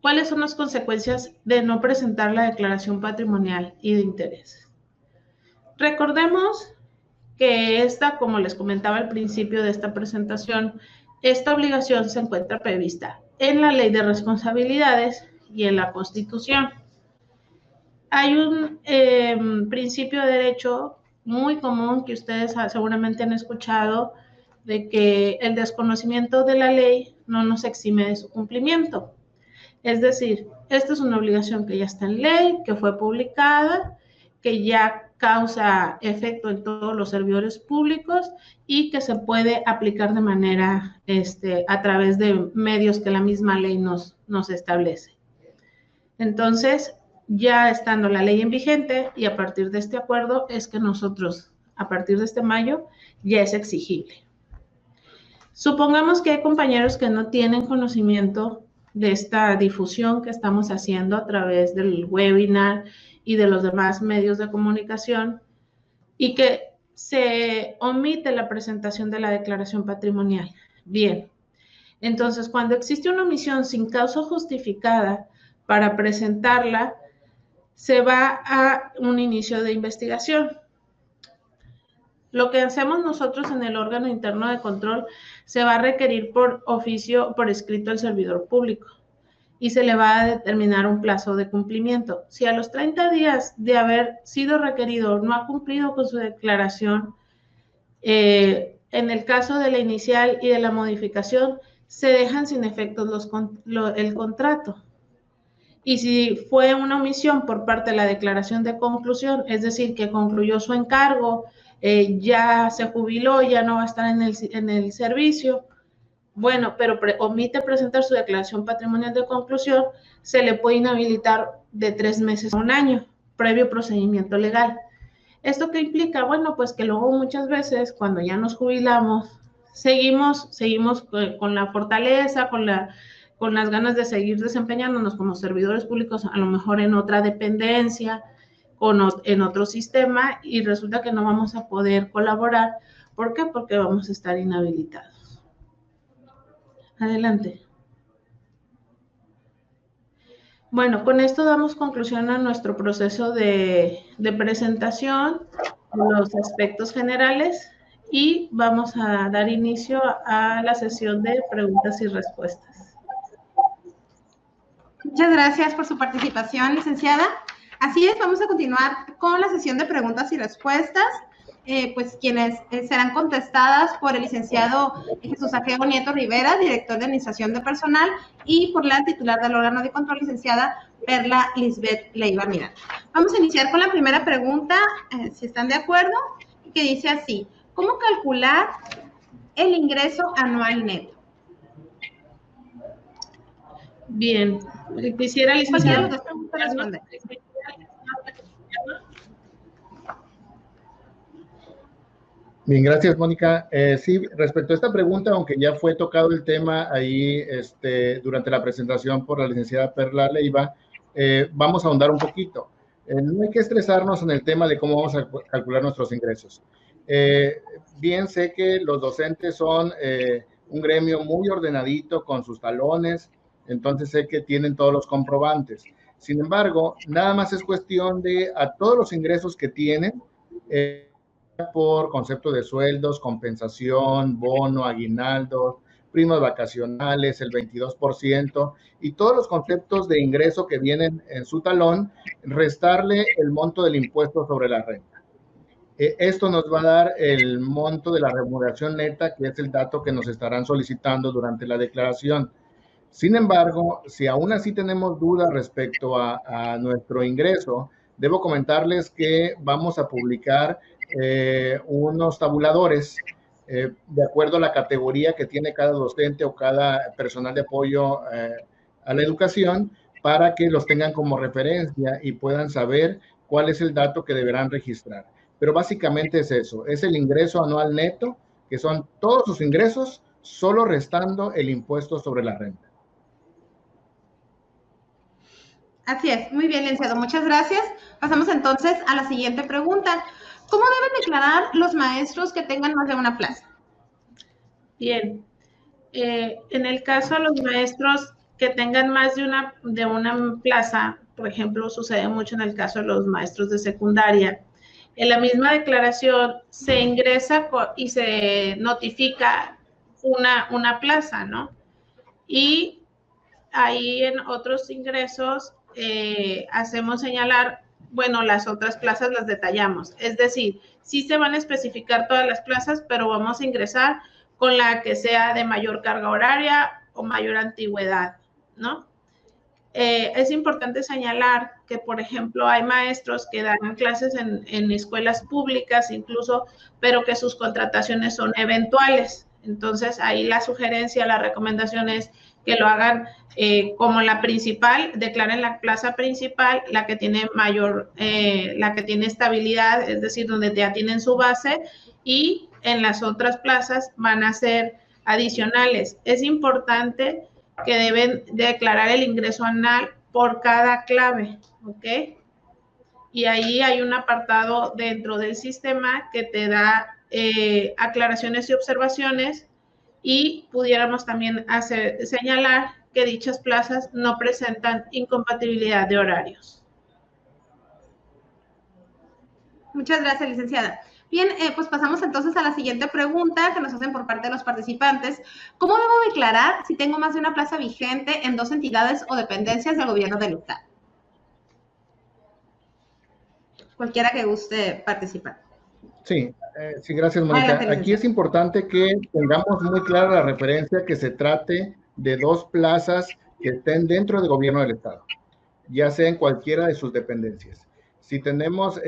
¿cuáles son las consecuencias de no presentar la declaración patrimonial y de intereses? Recordemos que esta, como les comentaba al principio de esta presentación, esta obligación se encuentra prevista en la Ley de Responsabilidades y en la Constitución. Hay un principio de derecho muy común que ustedes seguramente han escuchado, de que el desconocimiento de la ley no nos exime de su cumplimiento. Es decir, esta es una obligación que ya está en ley, que fue publicada, que ya causa efecto en todos los servidores públicos y que se puede aplicar de manera, a través de medios que la misma ley nos establece. Entonces, ya estando la ley en vigente y a partir de este acuerdo es que nosotros, a partir de este mayo, ya es exigible. Supongamos que hay compañeros que no tienen conocimiento de esta difusión que estamos haciendo a través del webinar y de los demás medios de comunicación y que se omite la presentación de la declaración patrimonial. Bien, entonces cuando existe una omisión sin causa justificada para presentarla, se va a un inicio de investigación. Lo que hacemos nosotros en el órgano interno de control se va a requerir por oficio, por escrito al servidor público y se le va a determinar un plazo de cumplimiento. Si a los 30 días de haber sido requerido no ha cumplido con su declaración, en el caso de la inicial y de la modificación, se dejan sin efectos el contrato. Y si fue una omisión por parte de la declaración de conclusión, es decir, que concluyó su encargo, ya se jubiló, ya no va a estar en el servicio, bueno, pero omite presentar su declaración patrimonial de conclusión, se le puede inhabilitar de 3 meses a 1 año, previo procedimiento legal. ¿Esto qué implica? Bueno, pues que luego muchas veces, cuando ya nos jubilamos, seguimos con la fortaleza, con las ganas de seguir desempeñándonos como servidores públicos, a lo mejor en otra dependencia, en otro sistema, y resulta que no vamos a poder colaborar. ¿Por qué? Porque vamos a estar inhabilitados. Adelante. Bueno, con esto damos conclusión a nuestro proceso de presentación, los aspectos generales, y vamos a dar inicio a la sesión de preguntas y respuestas. Muchas gracias por su participación, licenciada. Así es, vamos a continuar con la sesión de preguntas y respuestas, pues quienes serán contestadas por el licenciado Jesús Ageo Nieto Rivera, director de Administración de Personal, y por la titular del órgano de control, licenciada Perla Lisbeth Leiva Miranda. Vamos a iniciar con la primera pregunta, si están de acuerdo, que dice así: ¿cómo calcular el ingreso anual neto? Bien, quisiera, licenciada, responder. Bien, gracias, Mónica. Sí, respecto a esta pregunta, aunque ya fue tocado el tema ahí durante la presentación por la licenciada Perla Leiva, vamos a ahondar un poquito. No hay que estresarnos en el tema de cómo vamos a calcular nuestros ingresos. Bien, sé que los docentes son un gremio muy ordenadito con sus talones, entonces sé que tienen todos los comprobantes. Sin embargo, nada más es cuestión de a todos los ingresos que tienen, por concepto de sueldos, compensación, bono, aguinaldo, primas vacacionales, el 22%, y todos los conceptos de ingreso que vienen en su talón, restarle el monto del impuesto sobre la renta. Esto nos va a dar el monto de la remuneración neta, que es el dato que nos estarán solicitando durante la declaración. Sin embargo, si aún así tenemos dudas respecto a nuestro ingreso, debo comentarles que vamos a publicar unos tabuladores de acuerdo a la categoría que tiene cada docente o cada personal de apoyo a la educación, para que los tengan como referencia y puedan saber cuál es el dato que deberán registrar. Pero básicamente es eso, es el ingreso anual neto, que son todos sus ingresos, solo restando el impuesto sobre la renta. Así es, muy bien, licenciado, muchas gracias. Pasamos entonces a la siguiente pregunta. ¿Cómo deben declarar los maestros que tengan más de una plaza? Bien, en el caso de los maestros que tengan más de una plaza, por ejemplo, sucede mucho en el caso de los maestros de secundaria, en la misma declaración se ingresa y se notifica una plaza, ¿no? Y ahí en otros ingresos hacemos señalar, bueno, las otras plazas las detallamos. Es decir, sí se van a especificar todas las plazas, pero vamos a ingresar con la que sea de mayor carga horaria o mayor antigüedad, ¿no? Es importante señalar que, por ejemplo, hay maestros que dan clases en escuelas públicas incluso, pero que sus contrataciones son eventuales. Entonces, ahí la sugerencia, la recomendación es que lo hagan como la principal, declaren la plaza principal, la que tiene la que tiene estabilidad, es decir, donde ya tienen su base, y en las otras plazas van a ser adicionales. Es importante que deben declarar el ingreso anual por cada clave, ¿ok? Y ahí hay un apartado dentro del sistema que te da aclaraciones y observaciones, y pudiéramos también señalar que dichas plazas no presentan incompatibilidad de horarios. Muchas gracias, licenciada. Bien, pues pasamos entonces a la siguiente pregunta que nos hacen por parte de los participantes. ¿Cómo debo declarar si tengo más de una plaza vigente en 2 entidades o dependencias del gobierno del Estado? Cualquiera que guste participar. Sí, sí, gracias, Mónica. Aquí es importante que tengamos muy clara la referencia que se trate de 2 plazas que estén dentro del gobierno del Estado, ya sea en cualquiera de sus dependencias. Si tenemos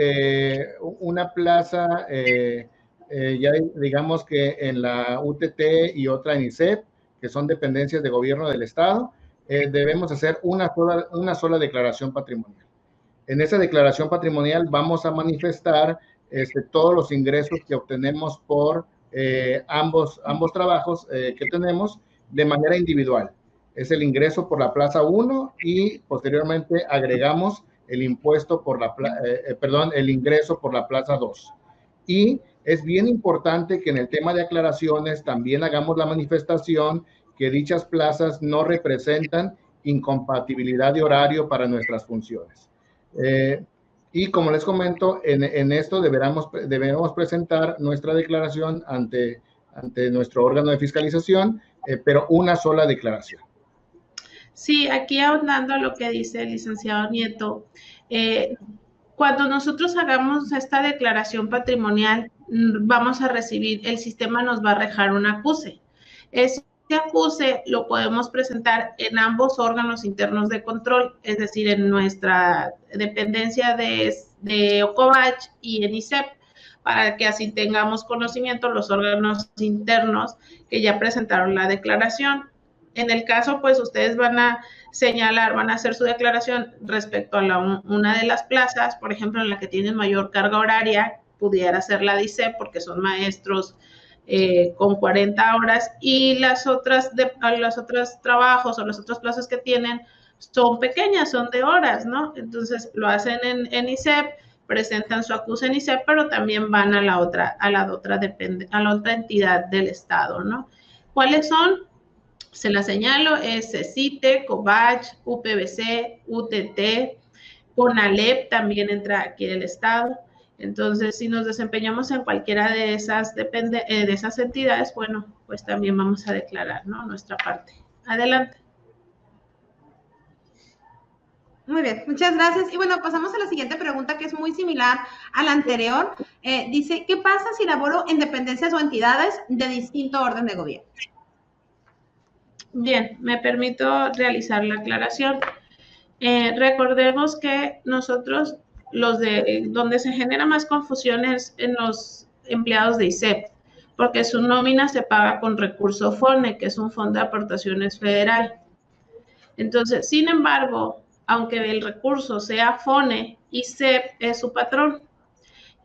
una plaza, ya digamos que en la UTT y otra en ISEP, que son dependencias de gobierno del Estado, debemos hacer una sola declaración patrimonial. En esa declaración patrimonial vamos a manifestar todos los ingresos que obtenemos por ambos trabajos que tenemos de manera individual. Es el ingreso por la plaza 1 y posteriormente agregamos el impuesto por la el ingreso por la plaza 2. Y es bien importante que en el tema de aclaraciones también hagamos la manifestación que dichas plazas no representan incompatibilidad de horario para nuestras funciones. Y como les comento, en esto deberemos presentar nuestra declaración ante nuestro órgano de fiscalización, pero una sola declaración. Sí, aquí ahondando lo que dice el licenciado Nieto, cuando nosotros hagamos esta declaración patrimonial, vamos a recibir, el sistema nos va a arrojar un acuse. Ese acuse lo podemos presentar en ambos órganos internos de control, es decir, en nuestra dependencia de OCOBACH y en ISEP, para que así tengamos conocimiento los órganos internos que ya presentaron la declaración. En el caso, pues ustedes van a señalar, van a hacer su declaración respecto a una de las plazas, por ejemplo, en la que tienen mayor carga horaria, pudiera ser la de ISEP porque son maestros con 40 horas y las otras trabajos o las otras plazas que tienen son pequeñas, son de horas, ¿no? Entonces lo hacen en ISEP, presentan su acuse en ISEP, pero también van a la otra entidad del Estado, ¿no? ¿Cuáles son? Se la señalo, es CITE, COBACH, UPBC, UTT, CONALEP también entra aquí del Estado. Entonces, si nos desempeñamos en cualquiera de esas entidades, bueno, pues también vamos a declarar, ¿no?, nuestra parte. Adelante. Muy bien, muchas gracias. Y bueno, pasamos a la siguiente pregunta que es muy similar a la anterior. Dice, ¿qué pasa si laboro en dependencias o entidades de distinto orden de gobierno? Bien, me permito realizar la aclaración. Recordemos que nosotros, donde se genera más confusión es en los empleados de ISEP, porque su nómina se paga con recurso FONE, que es un fondo de aportaciones federal. Entonces, sin embargo, aunque el recurso sea FONE, ISEP es su patrón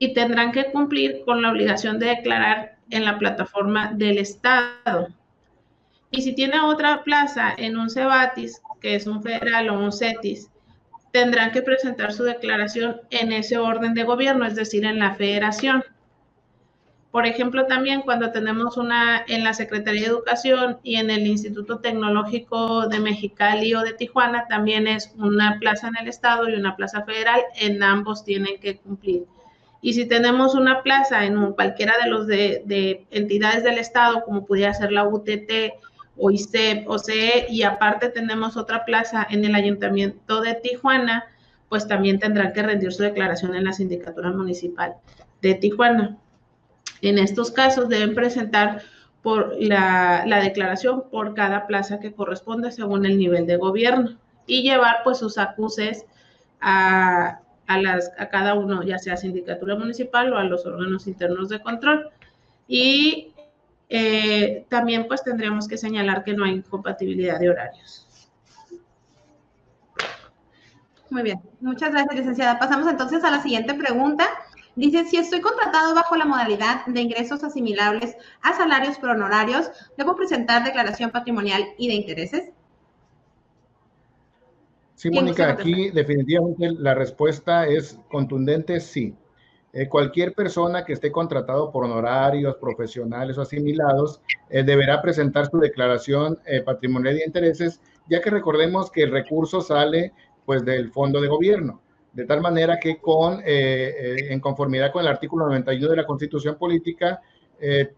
y tendrán que cumplir con la obligación de declarar en la plataforma del Estado. Y si tiene otra plaza en un CEBATIS, que es un federal o un CETIS, tendrán que presentar su declaración en ese orden de gobierno, es decir, en la federación. Por ejemplo, también cuando tenemos en la Secretaría de Educación y en el Instituto Tecnológico de Mexicali o de Tijuana, también es una plaza en el Estado y una plaza federal, en ambos tienen que cumplir. Y si tenemos una plaza en cualquiera de los de entidades del Estado, como pudiera ser la UTT, o ISEP, o CE, y aparte tenemos otra plaza en el Ayuntamiento de Tijuana, pues también tendrán que rendir su declaración en la Sindicatura Municipal de Tijuana. En estos casos deben presentar la declaración por cada plaza que corresponde según el nivel de gobierno y llevar pues sus acuses a cada uno, ya sea Sindicatura Municipal o a los órganos internos de control. Y también pues tendríamos que señalar que no hay incompatibilidad de horarios. Muy bien, muchas gracias, licenciada. Pasamos entonces a la siguiente pregunta. Dice, si estoy contratado bajo la modalidad de ingresos asimilables a salarios por honorarios, ¿debo presentar declaración patrimonial y de intereses? Sí, Mónica, aquí definitivamente la respuesta es contundente, sí. Cualquier persona que esté contratado por honorarios, profesionales o asimilados deberá presentar su declaración patrimonial de intereses, ya que recordemos que el recurso sale pues del fondo de gobierno. de tal manera que en conformidad con el artículo 91 de la Constitución Política,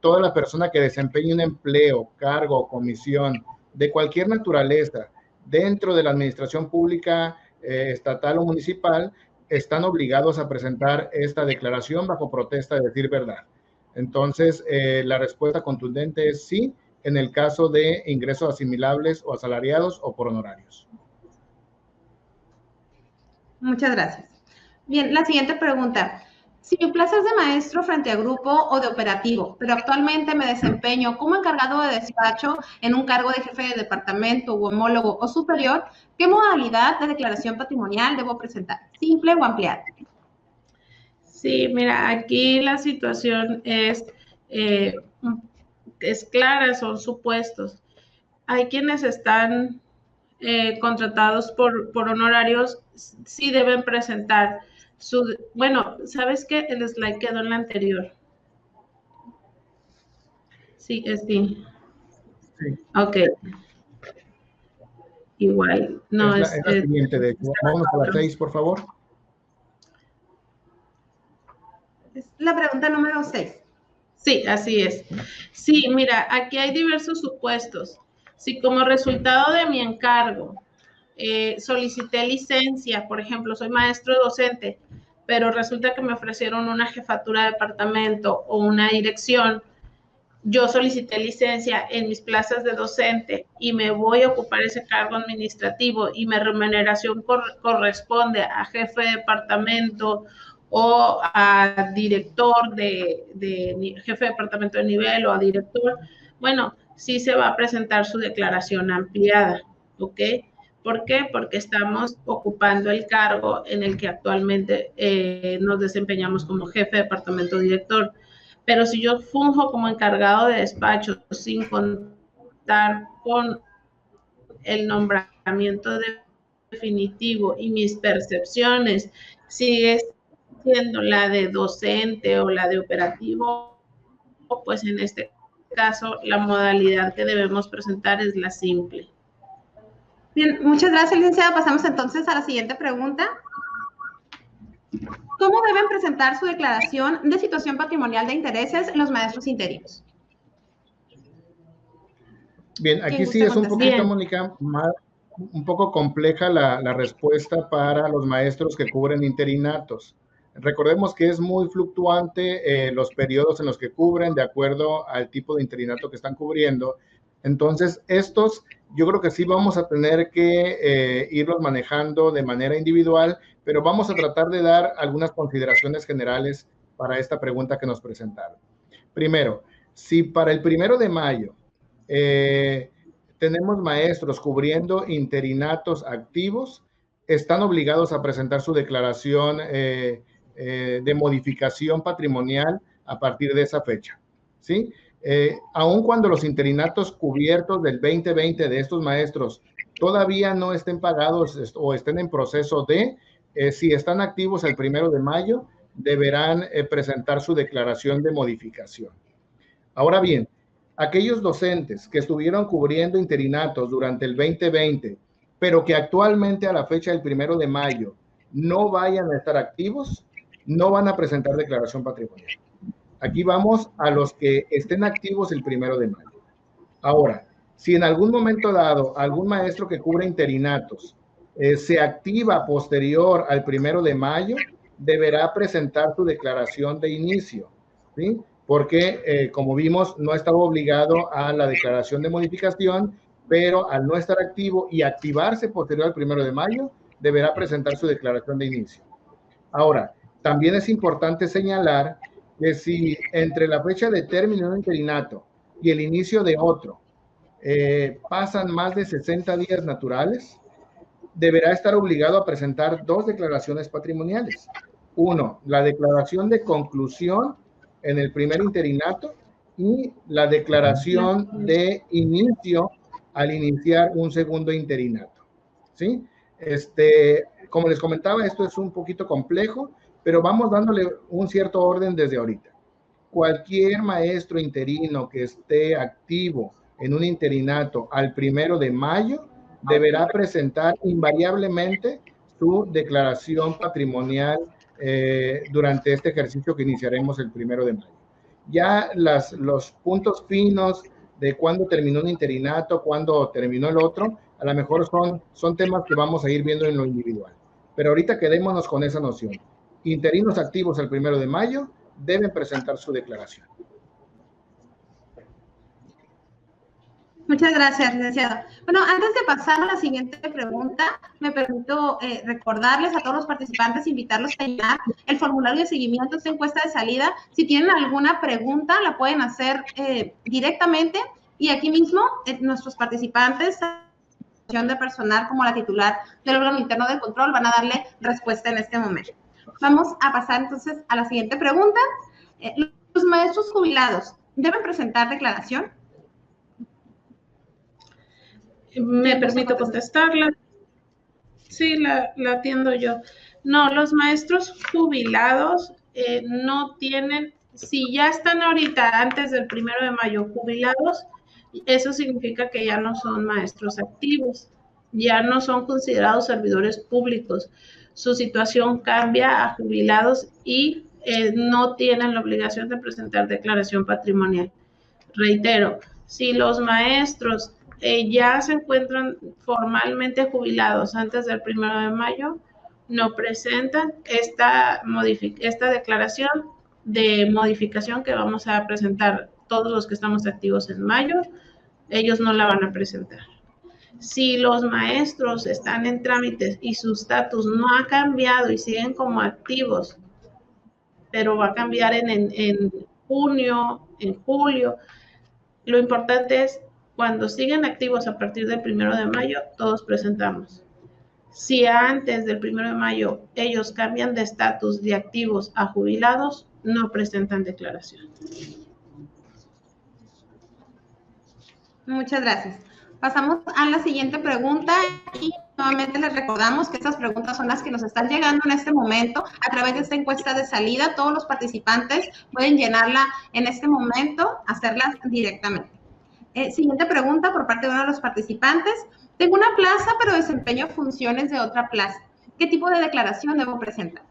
toda la persona que desempeñe un empleo, cargo o comisión de cualquier naturaleza dentro de la administración pública estatal o municipal están obligados a presentar esta declaración bajo protesta de decir verdad. Entonces, la respuesta contundente es sí, en el caso de ingresos asimilables o asalariados o por honorarios. Muchas gracias. Bien, la siguiente pregunta. Si mi plaza es de maestro frente a grupo o de operativo, pero actualmente me desempeño como encargado de despacho en un cargo de jefe de departamento u homólogo o superior, ¿qué modalidad de declaración patrimonial debo presentar? ¿Simple o ampliada? Sí, mira, aquí la situación es clara, son supuestos. Hay quienes están contratados por honorarios, sí deben presentar bueno, ¿sabes qué? El slide quedó en la anterior. Sí, sí. Ok. Igual, no es la siguiente, de hecho. Vamos a la 6, por favor. Es la pregunta número 6. Sí, así es. Sí, mira, aquí hay diversos supuestos. Si como resultado de mi encargo solicité licencia, por ejemplo, soy maestro docente, pero resulta que me ofrecieron una jefatura de departamento o una dirección, yo solicité licencia en mis plazas de docente y me voy a ocupar ese cargo administrativo y mi remuneración corresponde a jefe de departamento o a director jefe de departamento de nivel o a director, bueno, sí se va a presentar su declaración ampliada, ¿ok? ¿Por qué? Porque estamos ocupando el cargo en el que actualmente nos desempeñamos como jefe de departamento o director. Pero si yo funjo como encargado de despacho sin contar con el nombramiento definitivo y mis percepciones sigue siendo la de docente o la de operativo, pues en este caso la modalidad que debemos presentar es la simple. Bien, muchas gracias, licenciada. Pasamos entonces a la siguiente pregunta. ¿Cómo deben presentar su declaración de situación patrimonial de intereses los maestros interinos? Bien, aquí sí es un poquito, Mónica, un poco compleja la respuesta para los maestros que cubren interinatos. Recordemos que es muy fluctuante los periodos en los que cubren de acuerdo al tipo de interinato que están cubriendo. Entonces, estos yo creo que sí vamos a tener que irlos manejando de manera individual, pero vamos a tratar de dar algunas consideraciones generales para esta pregunta que nos presentaron. Primero, si para el 1 de mayo tenemos maestros cubriendo interinatos activos, están obligados a presentar su declaración de modificación patrimonial a partir de esa fecha, ¿sí? Aun cuando los interinatos cubiertos del 2020 de estos maestros todavía no estén pagados o estén en proceso de, si están activos el 1 de mayo, deberán presentar su declaración de modificación. Ahora bien, aquellos docentes que estuvieron cubriendo interinatos durante el 2020, pero que actualmente a la fecha del 1 de mayo no vayan a estar activos, no van a presentar declaración patrimonial. Aquí vamos a los que estén activos el 1 de mayo. Ahora, si en algún momento dado algún maestro que cubre interinatos se activa posterior al 1 de mayo, deberá presentar su declaración de inicio, ¿sí? Porque, como vimos, no estaba obligado a la declaración de modificación, pero al no estar activo y activarse posterior al 1 de mayo, deberá presentar su declaración de inicio. Ahora, también es importante señalar que si entre la fecha de término de un interinato y el inicio de otro pasan más de 60 días naturales, deberá estar obligado a presentar dos declaraciones patrimoniales. Uno, la declaración de conclusión en el primer interinato y la declaración de inicio al iniciar un segundo interinato, ¿sí? Como les comentaba, esto es un poquito complejo, pero vamos dándole un cierto orden desde ahorita. Cualquier maestro interino que esté activo en un interinato al 1 de mayo deberá presentar invariablemente su declaración patrimonial durante este ejercicio que iniciaremos el 1 de mayo. Ya los puntos finos de cuándo terminó un interinato, cuándo terminó el otro, a lo mejor son temas que vamos a ir viendo en lo individual. Pero ahorita quedémonos con esa noción. Interinos activos el 1 de mayo deben presentar su declaración. Muchas gracias, licenciado. Bueno, antes de pasar a la siguiente pregunta, me permito recordarles a todos los participantes, invitarlos a llenar el formulario de seguimiento, esta encuesta de salida. Si tienen alguna pregunta, la pueden hacer directamente y aquí mismo nuestros participantes de personal como la titular del órgano interno de control van a darle respuesta en este momento. Vamos a pasar entonces a la siguiente pregunta. ¿Los maestros jubilados deben presentar declaración? ¿Me permito contestarla? Sí, la atiendo yo. No, los maestros jubilados no tienen, si ya están ahorita antes del 1 de mayo jubilados, eso significa que ya no son maestros activos, ya no son considerados servidores públicos. Su situación cambia a jubilados y no tienen la obligación de presentar declaración patrimonial. Reitero, si los maestros ya se encuentran formalmente jubilados antes del 1 de mayo, no presentan esta declaración de modificación que vamos a presentar todos los que estamos activos en mayo, ellos no la van a presentar. Si los maestros están en trámites y su estatus no ha cambiado y siguen como activos, pero va a cambiar en junio, en julio, lo importante es cuando siguen activos a partir del 1 de mayo, todos presentamos. Si antes del 1 de mayo ellos cambian de estatus de activos a jubilados, no presentan declaración. Muchas gracias. Pasamos a la siguiente pregunta y nuevamente les recordamos que estas preguntas son las que nos están llegando en este momento a través de esta encuesta de salida. Todos los participantes pueden llenarla en este momento, hacerlas directamente. Siguiente pregunta por parte de uno de los participantes. Tengo una plaza, pero desempeño funciones de otra plaza. ¿Qué tipo de declaración debo presentar?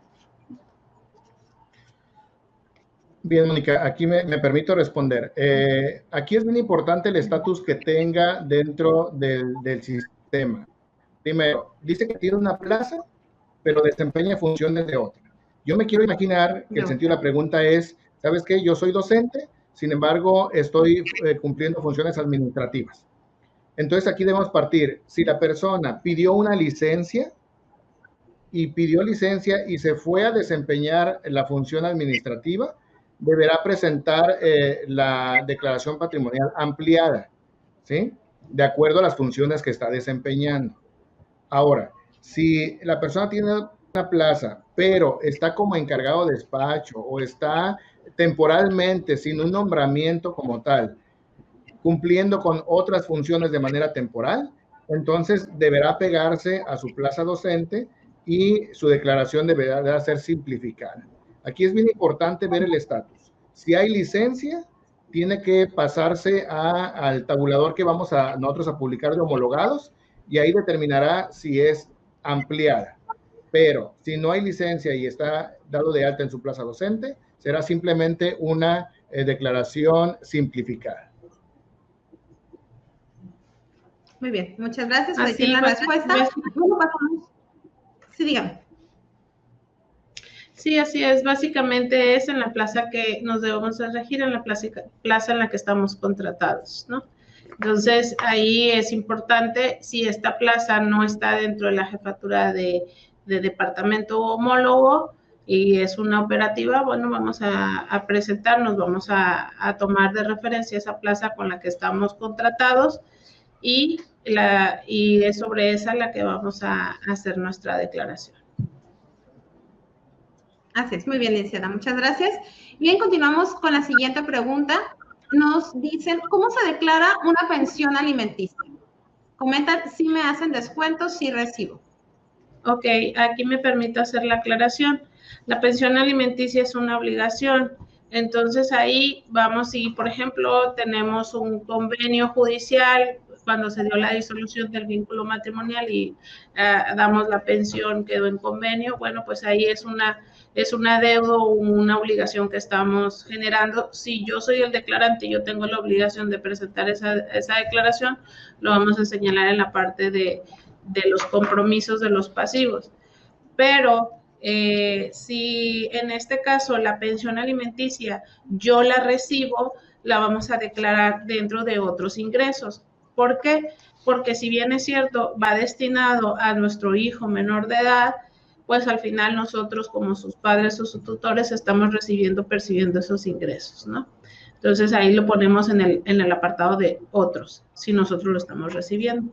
Bien, Mónica, aquí me permito responder. Aquí es bien importante el estatus que tenga dentro del sistema. Primero, dice que tiene una plaza, pero desempeña funciones de otra. Yo me quiero imaginar que el sentido de la pregunta es, ¿sabes qué? Yo soy docente, sin embargo, estoy cumpliendo funciones administrativas. Entonces, aquí debemos partir. Si la persona pidió una licencia y se fue a desempeñar la función administrativa, deberá presentar la declaración patrimonial ampliada, ¿sí? De acuerdo a las funciones que está desempeñando. Ahora, si la persona tiene una plaza, pero está como encargado de despacho o está temporalmente sin un nombramiento como tal, cumpliendo con otras funciones de manera temporal, entonces deberá pegarse a su plaza docente y su declaración deberá ser simplificada. Aquí es bien importante ver el estatus. Si hay licencia, tiene que pasarse al tabulador que vamos nosotros a publicar de homologados y ahí determinará si es ampliada. Pero si no hay licencia y está dado de alta en su plaza docente, será simplemente una declaración simplificada. Muy bien, muchas gracias. Ahí tiene la respuesta. ¿Cómo pasamos? Sí, dígame. Sí, así es. Básicamente es en la plaza que nos debemos regir, en la plaza en la que estamos contratados, ¿no? Entonces, ahí es importante, si esta plaza no está dentro de la jefatura de departamento homólogo y es una operativa, bueno, vamos a presentarnos, vamos a tomar de referencia esa plaza con la que estamos contratados y es sobre esa la que vamos a hacer nuestra declaración. Así es, muy bien, licenciada, muchas gracias. Bien, continuamos con la siguiente pregunta. Nos dicen, ¿cómo se declara una pensión alimenticia? Comentan si me hacen descuentos, si recibo. Ok, aquí me permito hacer la aclaración. La pensión alimenticia es una obligación. Entonces ahí vamos, si por ejemplo tenemos un convenio judicial cuando se dio la disolución del vínculo matrimonial y damos la pensión, quedó en convenio, bueno, pues ahí es una deuda o una obligación que estamos generando. Si yo soy el declarante y yo tengo la obligación de presentar esa declaración, lo vamos a señalar en la parte de los compromisos de los pasivos. Pero si en este caso la pensión alimenticia yo la recibo, la vamos a declarar dentro de otros ingresos. ¿Por qué? Porque si bien es cierto, va destinado a nuestro hijo menor de edad, pues al final nosotros como sus padres o sus tutores estamos percibiendo esos ingresos, ¿no? Entonces ahí lo ponemos en el apartado de otros, si nosotros lo estamos recibiendo.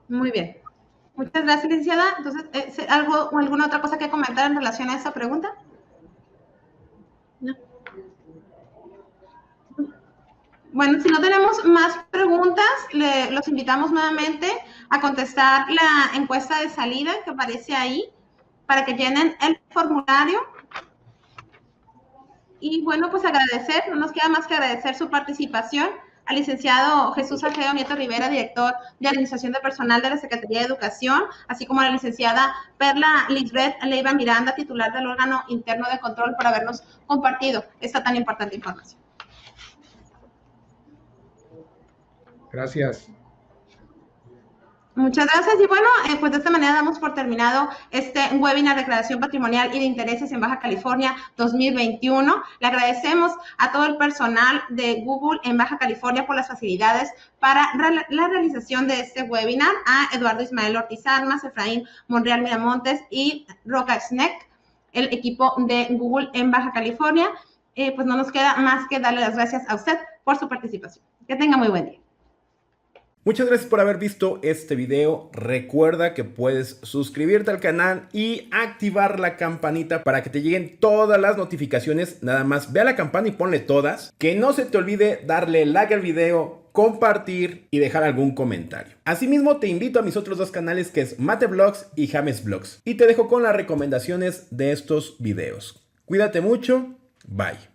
Muy bien. Muchas gracias, licenciada. Entonces, ¿alguna otra cosa que comentar en relación a esa pregunta? No. Bueno, si no tenemos más preguntas, los invitamos nuevamente a contestar la encuesta de salida que aparece ahí para que llenen el formulario. Y bueno, pues agradecer, no nos queda más que agradecer su participación al licenciado Jesús Alfredo Nieto Rivera, director de Administración de Personal de la Secretaría de Educación, así como a la licenciada Perla Lisbeth Leiva Miranda, titular del órgano interno de control, por habernos compartido esta tan importante información. Gracias. Muchas gracias. Y bueno, pues de esta manera damos por terminado este webinar de declaración patrimonial y de intereses en Baja California 2021. Le agradecemos a todo el personal de Google en Baja California por las facilidades para la realización de este webinar, a Eduardo Ismael Ortiz Armas, Efraín Monreal Miramontes y Roca Schneck, el equipo de Google en Baja California. Pues no nos queda más que darle las gracias a usted por su participación. Que tenga muy buen día. Muchas gracias por haber visto este video. Recuerda que puedes suscribirte al canal y activar la campanita para que te lleguen todas las notificaciones. Nada más ve a la campana y ponle todas. Que no se te olvide darle like al video, compartir y dejar algún comentario. Asimismo te invito a mis otros dos canales, que es Mate Vlogs y James Vlogs. Y te dejo con las recomendaciones de estos videos. Cuídate mucho. Bye.